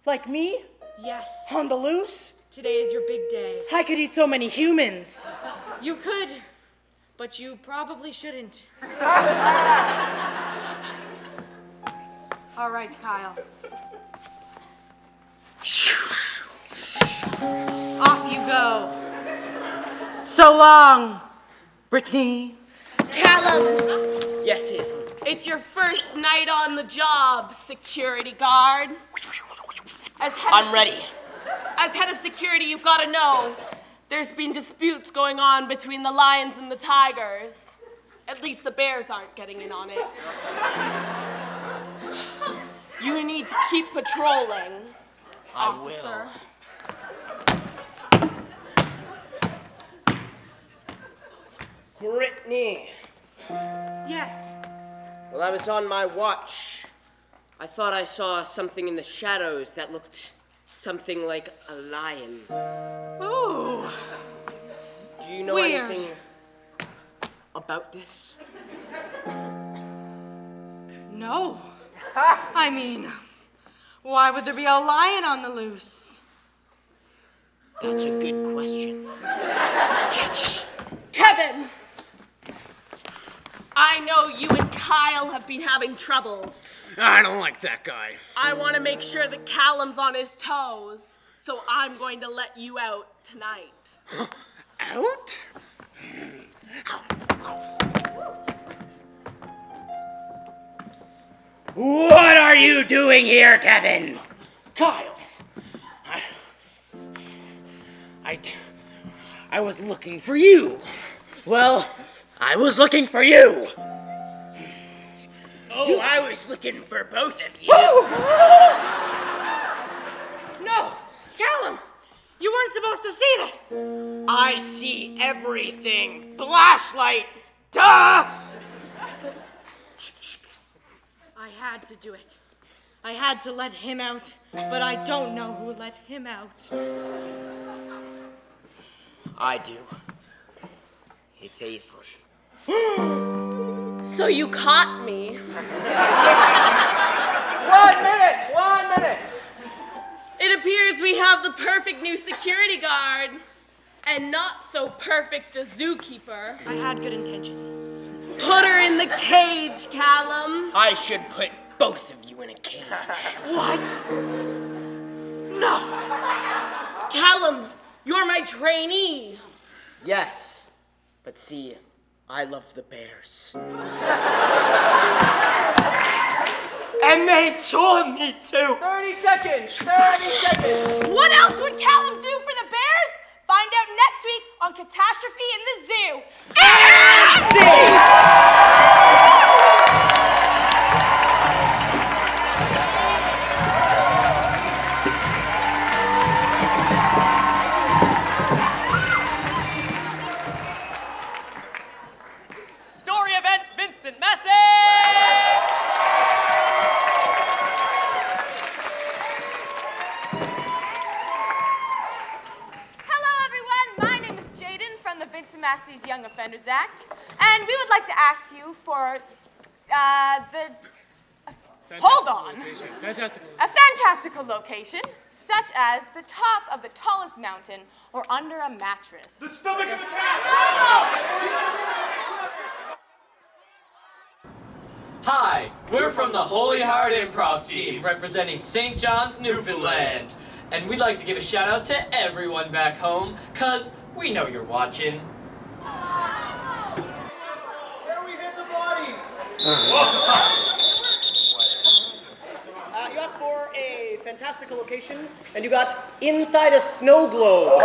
Like me? Yes. On the loose? Today is your big day. I could eat so many humans. You could, but you probably shouldn't. All right, Kyle. Off you go. So long, Brittany. Callum! Yes, Hazel. It's your first night on the job, security guard. I'm ready. As head of security, you've got to know there's been disputes going on between the lions and the tigers. At least the bears aren't getting in on it. You need to keep patrolling, officer. Brittany. Yes. Well, I was on my watch. I thought I saw something in the shadows that looked something like a lion. Ooh. Do you know Weird. anything about this? No. I mean, why would there be a lion on the loose? That's a good question. Kevin! I know you and Kyle have been having troubles. I don't like that guy. I want to make sure that Callum's on his toes, so I'm going to let you out tonight. Out? What are you doing here, Kevin? Kyle. I was looking for you. Well, I was looking for you. Oh, I was looking for both of you. No, Callum, you weren't supposed to see this. I see everything. Flashlight. Duh! I had to do it. I had to let him out, but I don't know who let him out. I do. It's Aislinn. So you caught me. 1 minute! It appears we have the perfect new security guard, and not so perfect a zookeeper. I had good intentions. Put her in the cage, Callum. I should put both of you in a cage. What? No! Callum, you're my trainee. Yes, but see, I love the bears. And they told me to. 30 seconds. 30 seconds. What else would Callum do for the Bears? Find out next week on Catastrophe in the Zoo. Story event, Vincent Massey! Massey's Young Offenders Act, and we would like to ask you for hold on. A fantastical location, such as the top of the tallest mountain or under a mattress. The stomach of a cat! Hi, we're from the Holy Heart Improv team representing St. John's, Newfoundland. And we'd like to give a shout out to everyone back home, cause we know you're watching. Where we hid the bodies? You asked for a fantastical location, and you got inside a snow globe.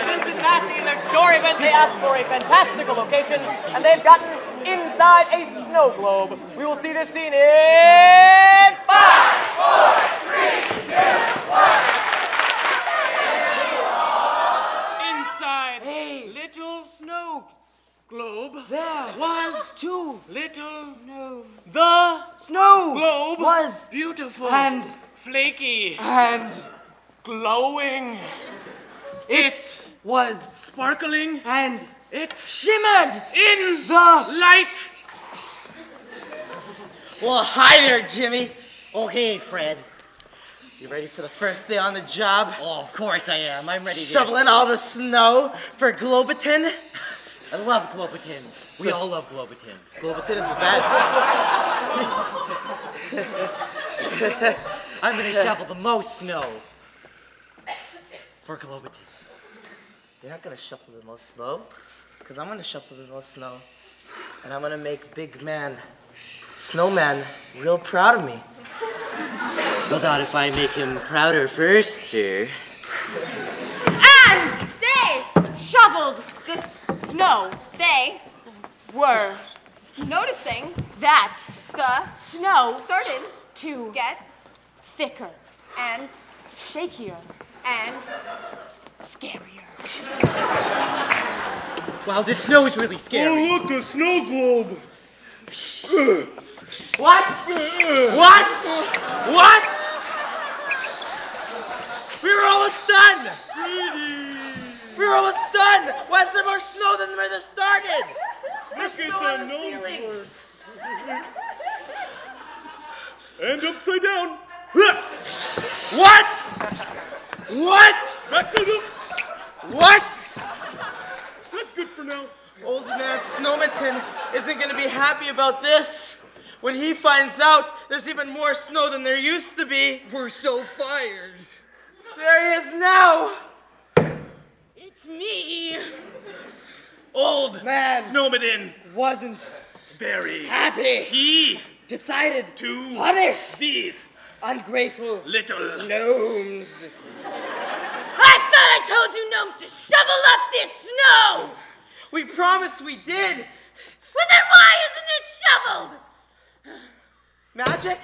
Vincent Massey, in their story event, they asked for a fantastical location, and they've gotten inside a snow globe. We will see this scene in 5, 4, 3, 2, 1. Little snow globe. There was two little gnomes. The snow globe was beautiful and flaky and glowing. It was sparkling and it shimmered in the light. Well, hi there, Jimmy. Oh, hey, Fred. You ready for the first day on the job? Oh, of course I am. I'm ready to shoveling all the snow for Globitin. I love Globitin. We all love Globitin. Globitin is the best. I'm gonna shovel the most snow for Globitin. You're not gonna shuffle the most snow, because I'm gonna shuffle the most snow. And I'm gonna make Big Man, Snowman, real proud of me. Well, not if I make him prouder first, dear. As they shoveled the snow, They were noticing that the snow started to get thicker and shakier and scarier. Wow, this snow is really scary. Oh, look, a snow globe. What? What? What? We were almost done! We were almost done! Why is there more snow than where they started? There's snow on the ceilings! And upside down. What? What? Back to the... What? That's good for now. Old man Snowmaton isn't gonna be happy about this. When he finds out there's even more snow than there used to be. We're so fired. There he is now. It's me. Old Man Snowmaton wasn't very happy. He Decided to punish these ungrateful little gnomes. I thought I told you gnomes to shovel up this snow. We promised we did. Well, then why isn't it shoveled? Magic?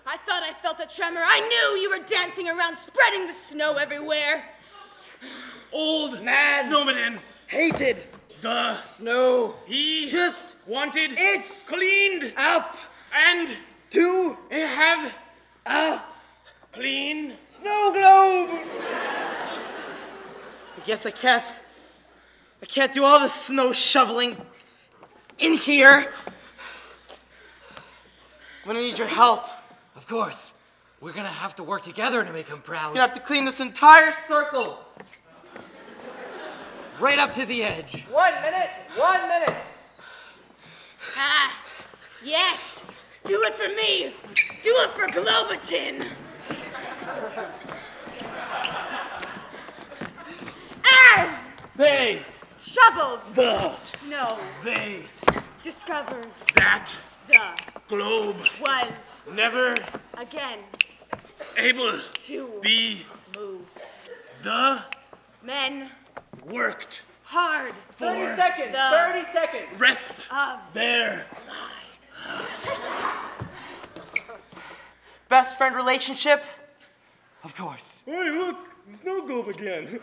I thought I felt a tremor. I knew you were dancing around, spreading the snow everywhere. Old Man Snowmaton hated the snow. he Just wanted it cleaned up and to have a clean snow globe. I guess I can't do all the snow shoveling in here. I'm gonna need your help. Of course. We're gonna have to work together to make him proud. You're gonna have to clean this entire circle. Right up to the edge. 1 minute. 1 minute. Ah, yes. Do it for me. Do it for Globertin. As They. shoveled. The. No. They. Discovered. That. The. Globe. Was. Never. Again. Able. To. Be. Moved. The. Men. Worked. Hard. 30 seconds. The 30 seconds. Rest. Of. There. Best friend relationship? Of course. Hey, look. There's no globe again.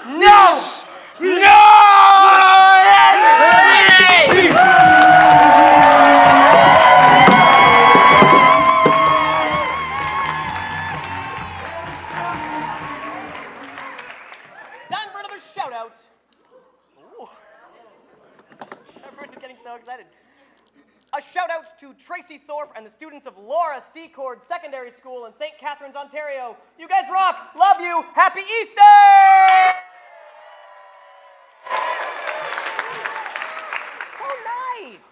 No! No! Time for another shout out. Ooh. Everyone's getting so excited. A shout out to Tracy Thorpe and the students of Laura Secord Secondary School in St. Catharines, Ontario. You guys rock! Love you! Happy Easter! So nice!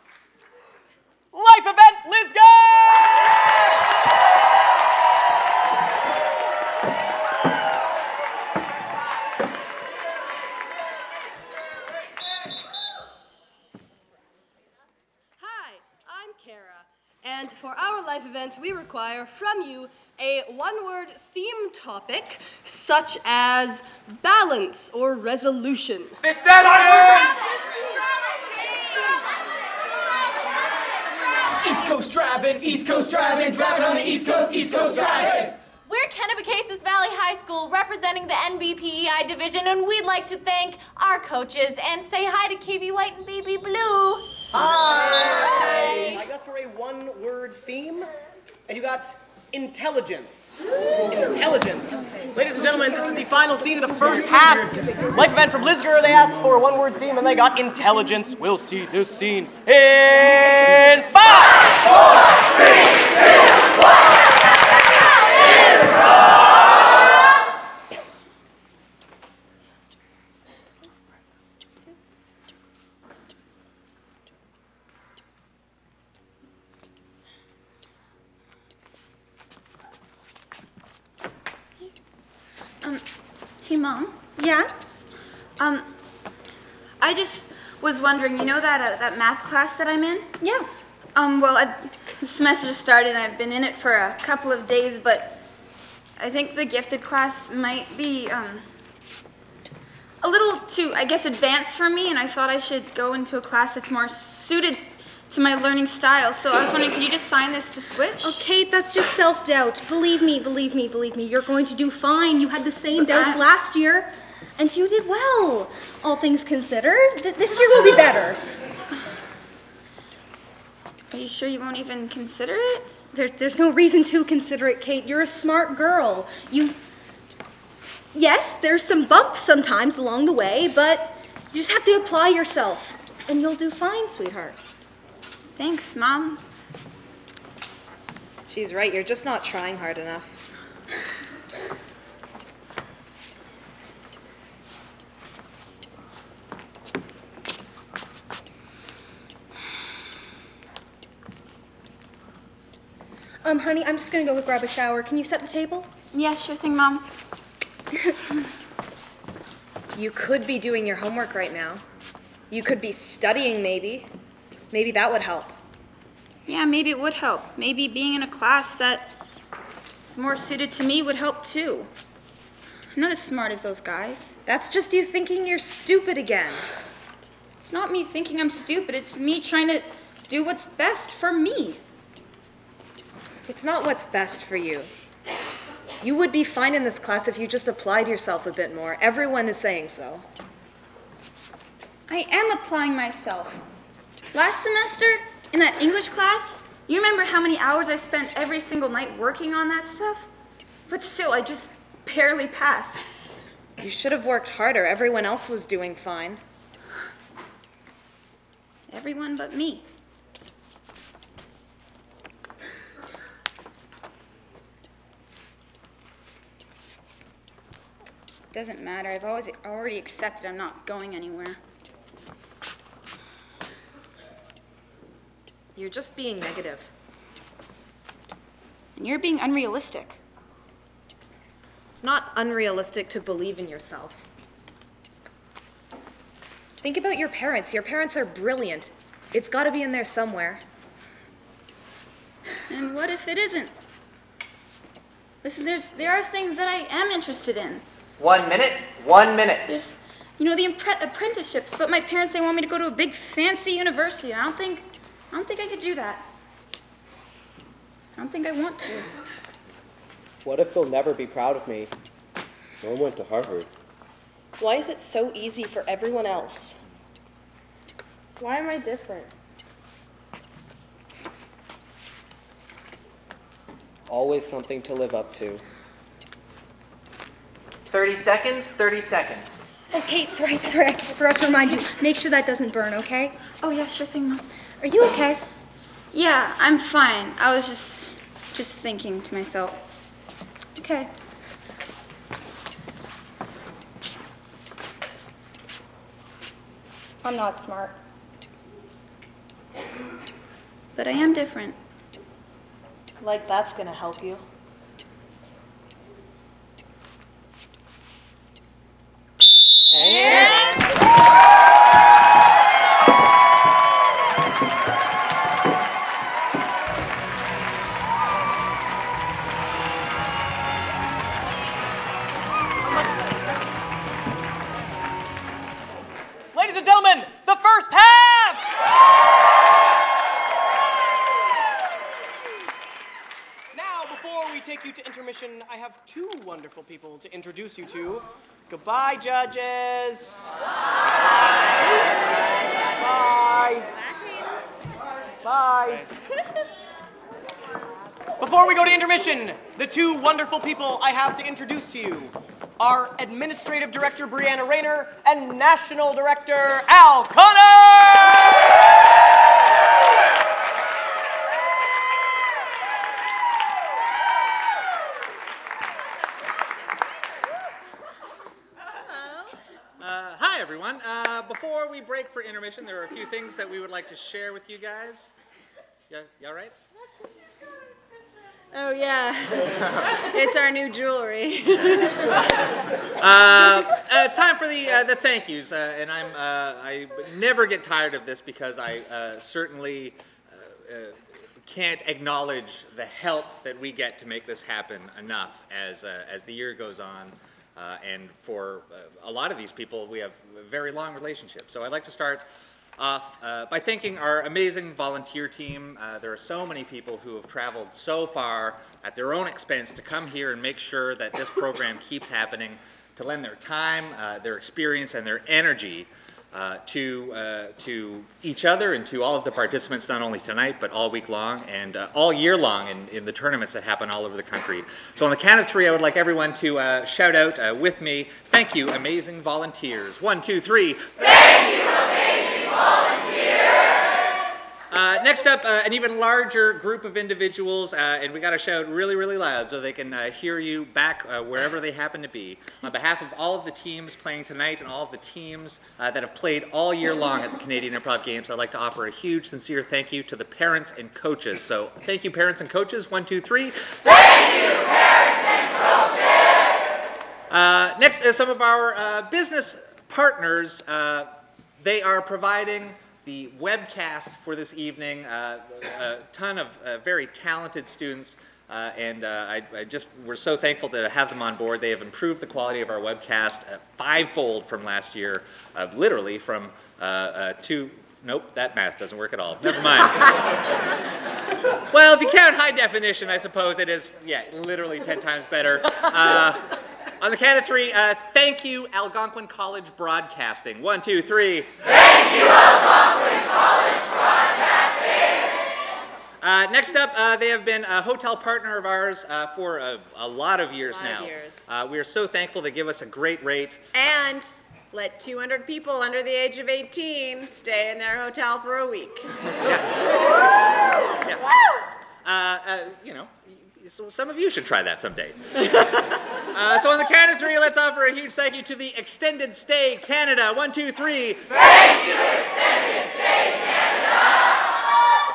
Life event And for our life event, we require from you a one-word theme topic, such as balance or resolution. East Coast driving, driving on the East Coast driving. We're Kennebecasis Valley High School representing the NBPEI division, and we'd like to thank our coaches and say hi to KV White and BB Blue. Hi! I guess for a one-word theme, and you got intelligence. Intelligence. Ladies and gentlemen, this is the final scene of the first half. Life event from Lisgar, they asked for a one-word theme, and they got intelligence. We'll see this scene in 5, 4, 3, 2, 1. Hey, Mom. Yeah? I just was wondering, you know that math class that I'm in? Yeah. Well, the semester just started and I've been in it for a couple of days, but I think the gifted class might be, a little too, I guess, advanced for me, and I thought I should go into a class that's more suited to my learning style. So I was wondering, could you just sign this to switch? Oh, Kate, that's just self-doubt. Believe me. You're going to do fine. You had the same doubts last year, and you did well. All things considered, this year will be better. Are you sure you won't even consider it? There's no reason to consider it, Kate. You're a smart girl. Yes, there's some bumps sometimes along the way, but you just have to apply yourself, and you'll do fine, sweetheart. Thanks, Mom. She's right, you're just not trying hard enough. Honey, I'm just gonna go grab a shower. Can you set the table? Yeah, sure thing, Mom. You could be doing your homework right now. You could be studying, maybe. Maybe that would help. Yeah, maybe it would help. Maybe being in a class that is more suited to me would help too. I'm not as smart as those guys. That's just you thinking you're stupid again. It's not me thinking I'm stupid. It's me trying to do what's best for me. It's not what's best for you. You would be fine in this class if you just applied yourself a bit more. Everyone is saying so. I am applying myself. Last semester, in that English class, you remember how many hours I spent every single night working on that stuff? But still, I just barely passed. You should have worked harder. Everyone else was doing fine. Everyone but me. Doesn't matter. I've already accepted I'm not going anywhere. You're just being negative. And you're being unrealistic. It's not unrealistic to believe in yourself. Think about your parents. Your parents are brilliant. It's got to be in there somewhere. And what if it isn't? Listen, there are things that I am interested in. 1 minute, 1 minute. There's, you know, the apprenticeships, but my parents, they want me to go to a big fancy university. I don't think I could do that. I don't think I want to. What if they'll never be proud of me? No one went to Harvard. Why is it so easy for everyone else? Why am I different? Always something to live up to. 30 seconds, 30 seconds. Oh, Kate, sorry, I forgot to remind you. Make sure that doesn't burn, okay? Oh, yeah, sure thing, Mom. Are you okay? Yeah, I'm fine. I was just thinking to myself. Okay. I'm not smart. But I am different. Like that's gonna help you. Ladies and gentlemen, the first half! Now, before we take you to intermission, I have two wonderful people to introduce you to. Goodbye, judges. Bye. Bye. Before we go to intermission, the two wonderful people I have to introduce to you are Administrative Director Brianna Rayner and National Director Al Connor! Hi, everyone. Before we break for intermission, there are a few things that we would like to share with you guys. Yeah, you all right? Oh, yeah. It's our new jewelry. It's time for the thank yous, and I never get tired of this because I certainly can't acknowledge the help that we get to make this happen enough as the year goes on. And for a lot of these people, we have a very long relationship. So I'd like to start off by thanking our amazing volunteer team. There are so many people who have traveled so far at their own expense to come here and make sure that this program keeps happening, to lend their time, their experience, and their energy to each other and to all of the participants, not only tonight, but all week long and all year long in the tournaments that happen all over the country. So on the count of three, I would like everyone to shout out with me, thank you, amazing volunteers. 1, 2, 3. Thank you, amazing volunteers! Next up, an even larger group of individuals, and we got to shout really, really loud so they can hear you back wherever they happen to be. On behalf of all of the teams playing tonight and all of the teams that have played all year long at the Canadian Improv Games, I'd like to offer a huge, sincere thank you to the parents and coaches. So thank you, parents and coaches. 1, 2, 3. Thank you, parents and coaches! Next, some of our business partners, they are providing the webcast for this evening. A ton of very talented students, and we're so thankful to have them on board. They have improved the quality of our webcast fivefold from last year, literally from nope, that math doesn't work at all. Never mind. Well, if you count high definition, I suppose it is, yeah, literally 10 times better. On the count of three, thank you, Algonquin College Broadcasting. 1, 2, 3. Thank you, Algonquin College Broadcasting! Next up, they have been a hotel partner of ours for a lot of years now. We are so thankful they give us a great rate. And let 200 people under the age of 18 stay in their hotel for a week. Yeah. You know, so some of you should try that someday. So on the count of three, let's offer a huge thank you to the Extended Stay Canada. 1, 2, 3. Thank you, Extended Stay Canada!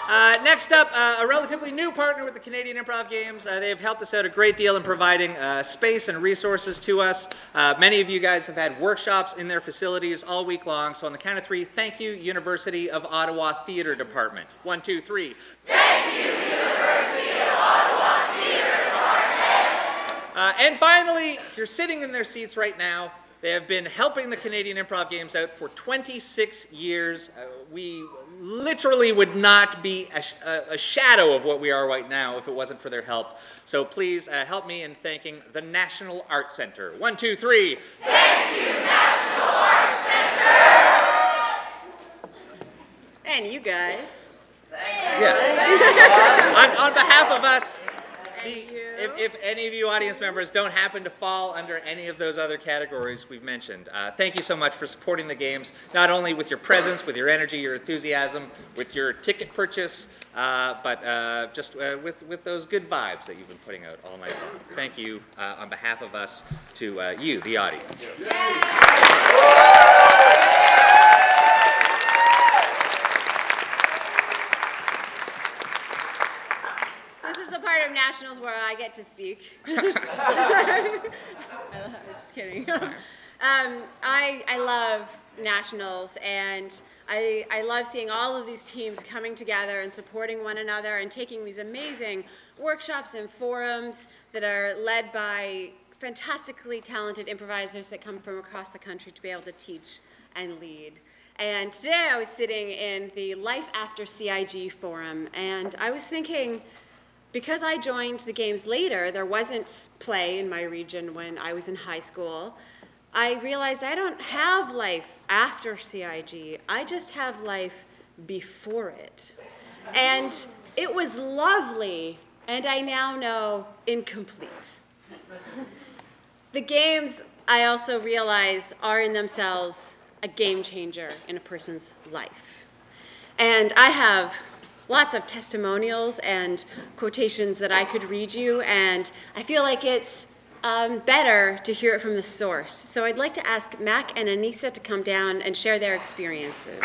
Next up, a relatively new partner with the Canadian Improv Games. They have helped us out a great deal in providing space and resources to us. Many of you guys have had workshops in their facilities all week long. So on the count of three, thank you, University of Ottawa Theatre Department. 1, 2, 3. Thank you, University of Ottawa Theatre Department. And finally, you're sitting in their seats right now. They have been helping the Canadian Improv Games out for 26 years. We literally would not be a shadow of what we are right now if it wasn't for their help. So please help me in thanking the National Arts Centre. 1, 2, 3. Thank you, National Arts Centre. And you guys. Yeah. On behalf of us, if any of you audience members don't happen to fall under any of those other categories we've mentioned, thank you so much for supporting the games, not only with your presence, with your energy, your enthusiasm, with your ticket purchase, but just with those good vibes that you've been putting out all night long. Thank you on behalf of us to you, the audience. Nationals where I get to speak. Just kidding. I love nationals, and I love seeing all of these teams coming together and supporting one another and taking these amazing workshops and forums that are led by fantastically talented improvisers that come from across the country to be able to teach and lead. And today I was sitting in the Life After CIG forum, and I was thinking, because I joined the games later, there wasn't play in my region when I was in high school, I realized I don't have life after CIG, I just have life before it. And it was lovely, and I now know incomplete. The games, I also realize, are in themselves a game changer in a person's life. And I have lots of testimonials and quotations that I could read you, and I feel like it's better to hear it from the source. So I'd like to ask Mac and Anissa to come down and share their experiences.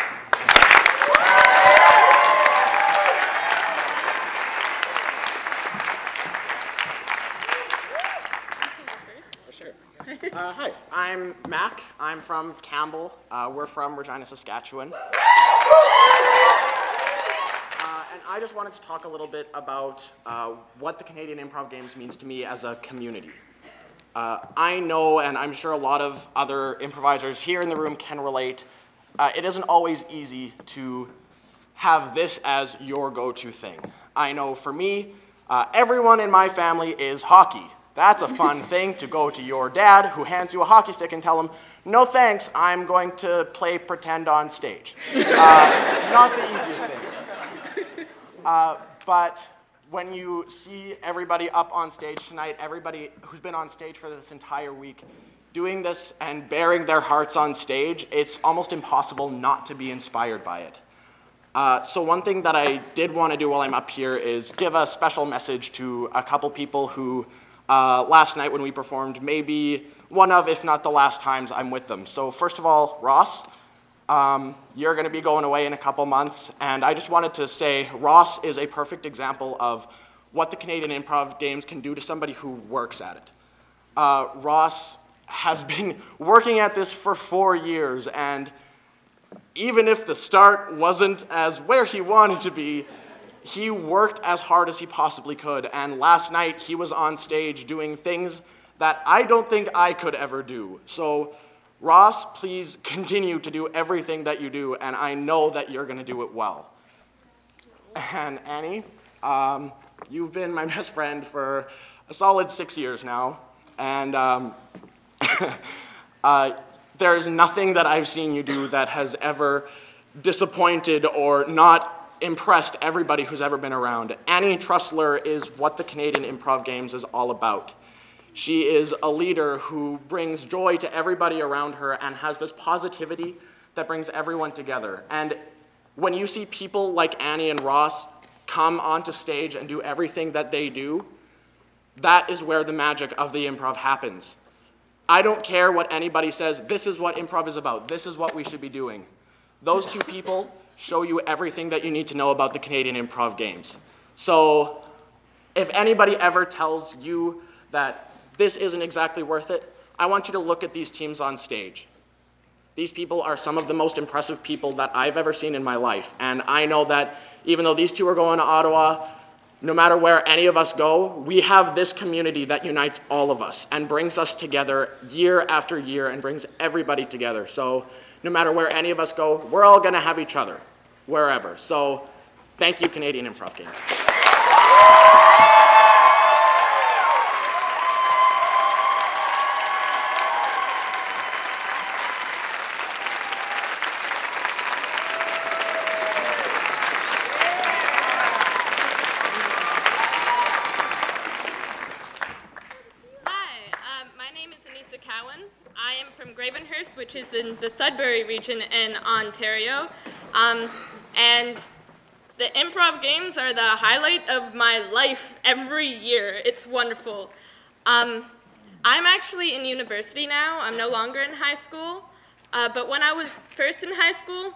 Hi, I'm Mac. I'm from Campbell. We're from Regina, Saskatchewan. And I just wanted to talk a little bit about what the Canadian Improv Games means to me as a community. I know, and I'm sure a lot of other improvisers here in the room can relate, it isn't always easy to have this as your go-to thing. I know for me, everyone in my family is hockey. That's a fun thing to go to your dad who hands you a hockey stick and tell him, no thanks, I'm going to play pretend on stage. It's not the easiest thing. But when you see everybody up on stage tonight, everybody who's been on stage for this entire week, doing this and bearing their hearts on stage, it's almost impossible not to be inspired by it. So one thing that I did want to do while I'm up here is give a special message to a couple people who last night when we performed may be one of, if not the last times I'm with them. So first of all, Ross, you're going to be going away in a couple months, and I just wanted to say Ross is a perfect example of what the Canadian Improv Games can do to somebody who works at it. Ross has been working at this for 4 years, and even if the start wasn't as where he wanted to be, he worked as hard as he possibly could, and last night he was on stage doing things that I don't think I could ever do. So Ross, please continue to do everything that you do, and I know that you're going to do it well. And Annie, you've been my best friend for a solid 6 years now, and there's nothing that I've seen you do that has ever disappointed or not impressed everybody who's ever been around. Annie Trussler is what the Canadian Improv Games is all about. She is a leader who brings joy to everybody around her and has this positivity that brings everyone together. And when you see people like Annie and Ross come onto stage and do everything that they do, that is where the magic of the improv happens. I don't care what anybody says, this is what improv is about, this is what we should be doing. Those two people show you everything that you need to know about the Canadian Improv Games. So if anybody ever tells you that this isn't exactly worth it, I want you to look at these teams on stage. These people are some of the most impressive people that I've ever seen in my life. And I know that even though these two are going to Ottawa, no matter where any of us go, we have this community that unites all of us and brings us together year after year and brings everybody together. So no matter where any of us go, we're all gonna have each other, wherever. So thank you, Canadian Improv Games. Which is in the Sudbury region in Ontario. And the improv games are the highlight of my life every year. It's wonderful. I'm actually in university now. I'm no longer in high school. But when I was first in high school,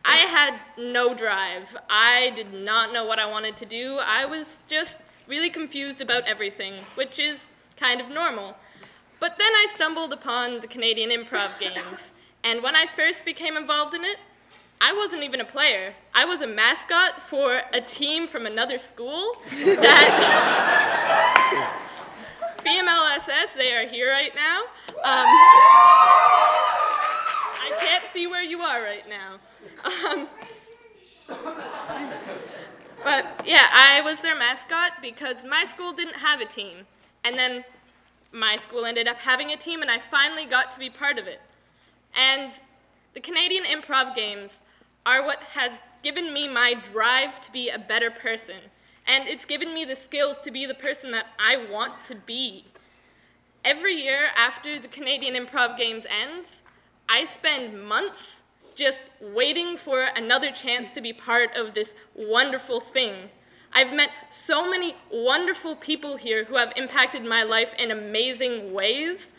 I had no drive. I did not know what I wanted to do. I was just really confused about everything, which is kind of normal. But then I stumbled upon the Canadian Improv Games, and when I first became involved in it, I wasn't even a player. I was a mascot for a team from another school that BMLSS, they are here right now. I can't see where you are right now. But yeah, I was their mascot because my school didn't have a team, and then my school ended up having a team, and I finally got to be part of it. And the Canadian Improv Games are what has given me my drive to be a better person. And it's given me the skills to be the person that I want to be. Every year after the Canadian Improv Games ends, I spend months just waiting for another chance to be part of this wonderful thing. I've met so many wonderful people here who have impacted my life in amazing ways.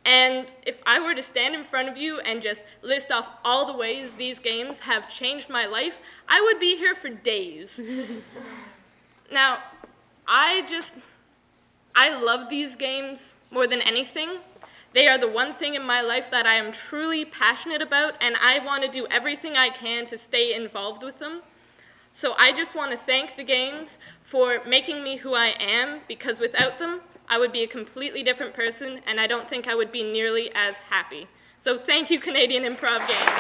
And if I were to stand in front of you and just list off all the ways these games have changed my life, I would be here for days. Now, I love these games more than anything. They are the one thing in my life that I am truly passionate about, and I want to do everything I can to stay involved with them. So I just want to thank the games for making me who I am, because without them, I would be a completely different person, and I don't think I would be nearly as happy. So thank you, Canadian Improv Games.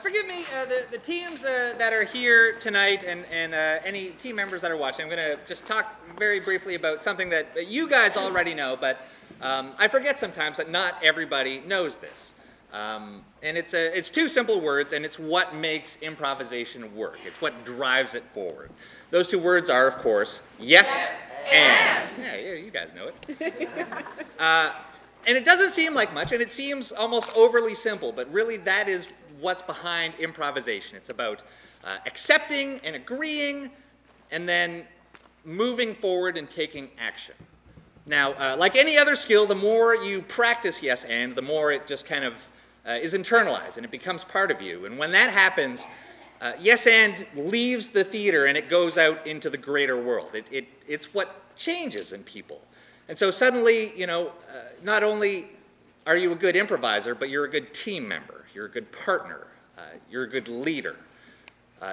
Forgive me, the teams that are here tonight and any team members that are watching, I'm going to just talk very briefly about something that you guys already know, but I forget sometimes that not everybody knows this. And it's two simple words, and it's what makes improvisation work. It's what drives it forward. Those two words are, of course, yes and. Yeah, you guys know it. And it doesn't seem like much, and it seems almost overly simple, but really that is what's behind improvisation. It's about accepting and agreeing, and then moving forward and taking action. Now, like any other skill, the more you practice yes and, the more it just kind of is internalized, and it becomes part of you. And when that happens, yes and leaves the theater and it goes out into the greater world. It's what changes in people. And so suddenly, you know, not only are you a good improviser, but you're a good team member. You're a good partner. You're a good leader.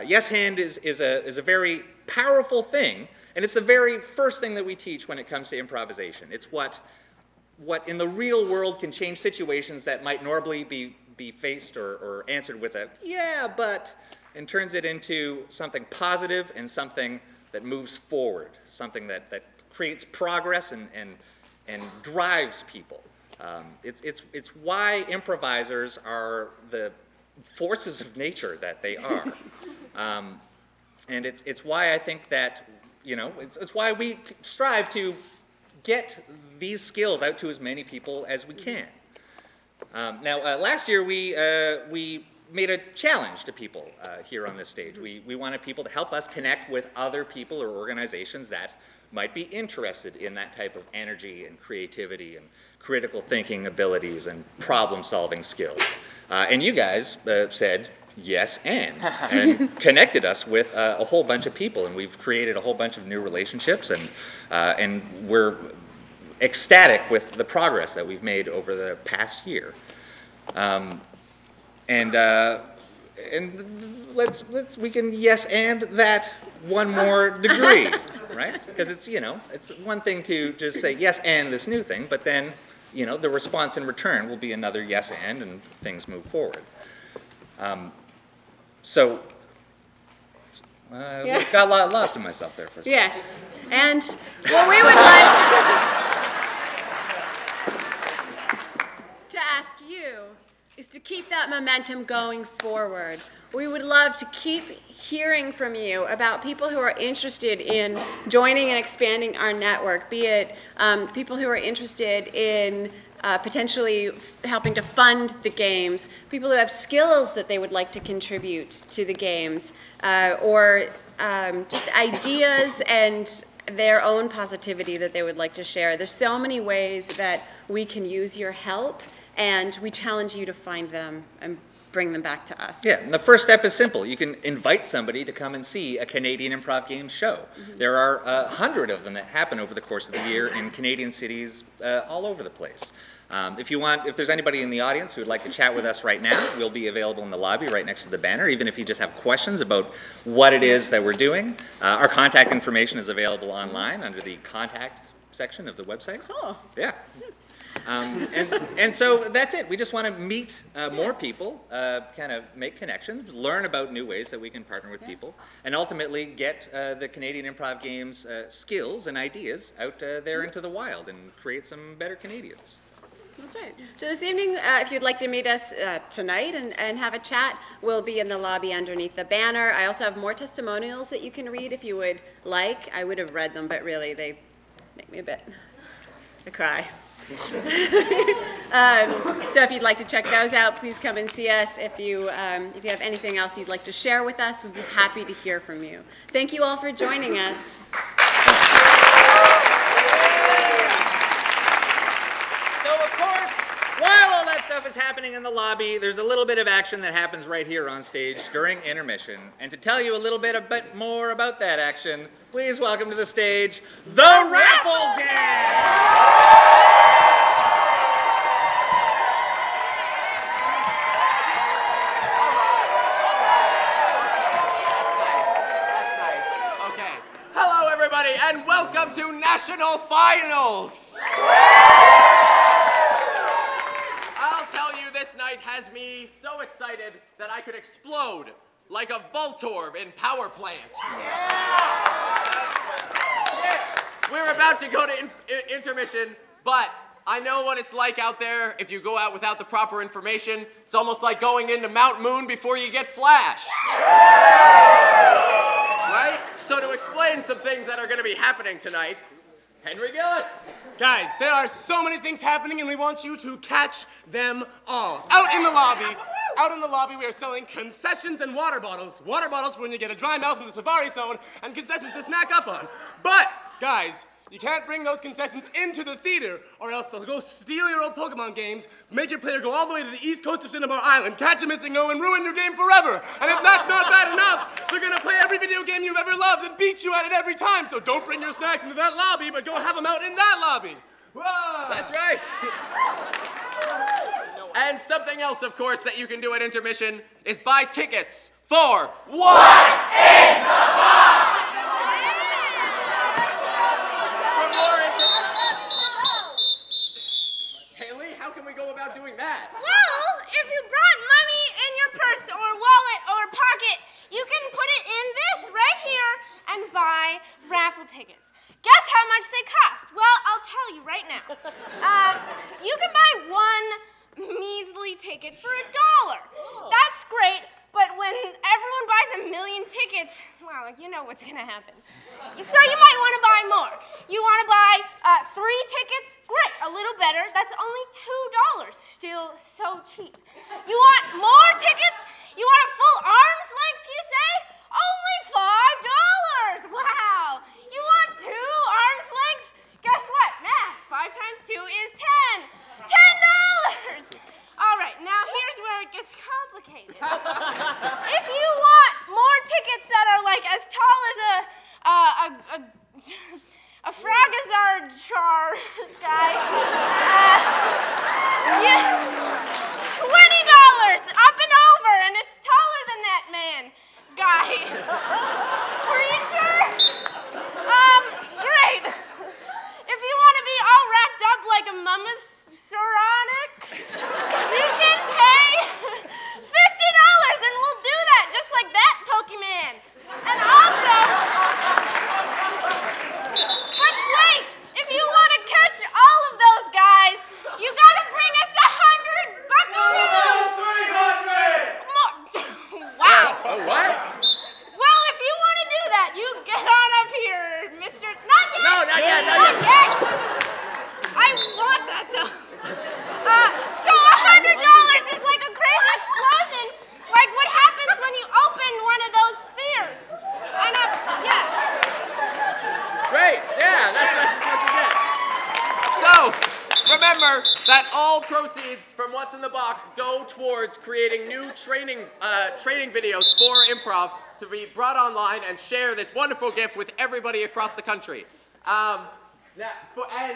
Yes hand is a very powerful thing, and it's the very first thing that we teach when it comes to improvisation. It's what in the real world can change situations that might normally be faced or answered with a yeah, but, and turns it into something positive and something that moves forward, something that creates progress and drives people. It's why improvisers are the forces of nature that they are. And it's why I think that, you know, it's why we strive to get these skills out to as many people as we can. Now, last year we made a challenge to people here on this stage. We wanted people to help us connect with other people or organizations that might be interested in that type of energy and creativity and critical thinking abilities and problem-solving skills. And you guys said yes and connected us with a whole bunch of people, and we've created a whole bunch of new relationships, and we're ecstatic with the progress that we've made over the past year. And we can yes and that one more degree, right? Because it's, you know, it's one thing to just say yes and this new thing, but then, you know, the response in return will be another yes and things move forward. Got lost in myself there for a second. Yes, and what we would like to ask you is to keep that momentum going forward. We would love to keep hearing from you about people who are interested in joining and expanding our network, be it people who are interested in potentially helping to fund the games, people who have skills that they would like to contribute to the games, or just ideas and their own positivity that they would like to share. There's so many ways that we can use your help, and we challenge you to find them and bring them back to us. Yeah, and the first step is simple. You can invite somebody to come and see a Canadian Improv Games show. Mm-hmm. There are 100 of them that happen over the course of the year in Canadian cities all over the place. If there's anybody in the audience who would like to chat with us right now, we'll be available in the lobby right next to the banner, even if you just have questions about what it is that we're doing. Our contact information is available online under the contact section of the website. Oh. Yeah. And so that's it. We just want to meet more people, kind of make connections, learn about new ways that we can partner with people, and ultimately get the Canadian Improv Games skills and ideas out there into the wild and create some better Canadians. That's right. So this evening, if you'd like to meet us tonight and have a chat, we'll be in the lobby underneath the banner. I also have more testimonials that you can read if you would like. I would have read them, but really they make me I cry. So if you'd like to check those out, please come and see us. If you have anything else you'd like to share with us, we'd be happy to hear from you. Thank you all for joining us. So of course, while all that stuff is happening in the lobby, there's a little bit of action that happens right here on stage during intermission. And to tell you a little bit more about that action, please welcome to the stage, the Raffle Gang! And welcome to National Finals! I'll tell you, this night has me so excited that I could explode like a Voltorb in Power Plant. We're about to go to intermission, but I know what it's like out there if you go out without the proper information. It's almost like going into Mount Moon before you get Flash. Right? So to explain some things that are going to be happening tonight, Henry Gillis. Guys, there are so many things happening and we want you to catch them all. Out in the lobby, we are selling concessions and water bottles. Water bottles for when you get a dry mouth in the safari zone, and concessions to snack up on. But, guys, you can't bring those concessions into the theater, or else they'll go steal your old Pokemon games, make your player go all the way to the east coast of Cinnabar Island, catch a missing O, and ruin your game forever. And if that's not bad enough, they're gonna play every video game you've ever loved and beat you at it every time. So don't bring your snacks into that lobby, but go have them out in that lobby. Whoa. That's right. And something else, of course, that you can do at intermission is buy tickets for What's in the Box? Haley, how can we go about doing that? Well, if you brought money in your purse or wallet or pocket, you can put it in this right here and buy raffle tickets. Guess how much they cost? Well, I'll tell you right now. You can buy one measly ticket for $1. That's great, but when everyone buys 1 million tickets, well, you know what's gonna happen. So you might want to buy more. You want to buy 3 tickets? Great, a little better. That's only $2. Still so cheap. You want more tickets? You want a full arm's length, you say? Only $5. Wow. You want 2 arm's lengths? Guess what? Math. 5 times 2 is 10. $10. All right, now here's where it gets complicated. If you want more tickets that are like as tall as a Frogazard char guy, yeah, $20 up and over, and it's taller than that man guy. Preacher? Great. If you want to be all wrapped up like a mama's Soronic, you can pay $50 and we'll do that just like that Pokemon. And also, but wait, if you want to catch all of those guys, you gotta bring us 100 buckaroos. 300! Wow. Oh, what? Well, if you want to do that, you get on up here, Mr. Not yet. No, not yet, not yet. I want that though. So $100 is like a crazy explosion, like what happens when you open one of those spheres. And yeah. Great, yeah, that's what you get. So, remember that all proceeds from what's in the box go towards creating new training videos for improv to be brought online and share this wonderful gift with everybody across the country. And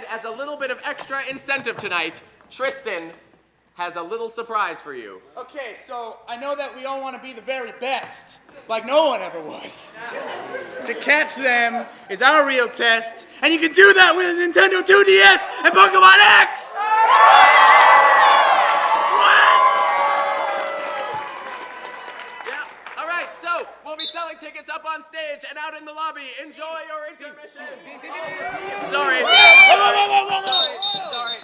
as a little bit of extra incentive tonight, Tristan has a little surprise for you. Okay, so I know that we all want to be the very best, like no one ever was. To catch them is our real test, and you can do that with a Nintendo 2DS and Pokemon X! Yeah, all right, so we'll be selling tickets up on stage and out in the lobby. Enjoy your intermission. Sorry. Sorry.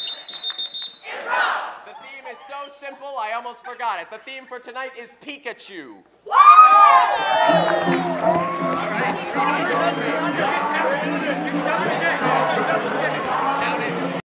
The theme is so simple, I almost forgot it. The theme for tonight is Pikachu. All right.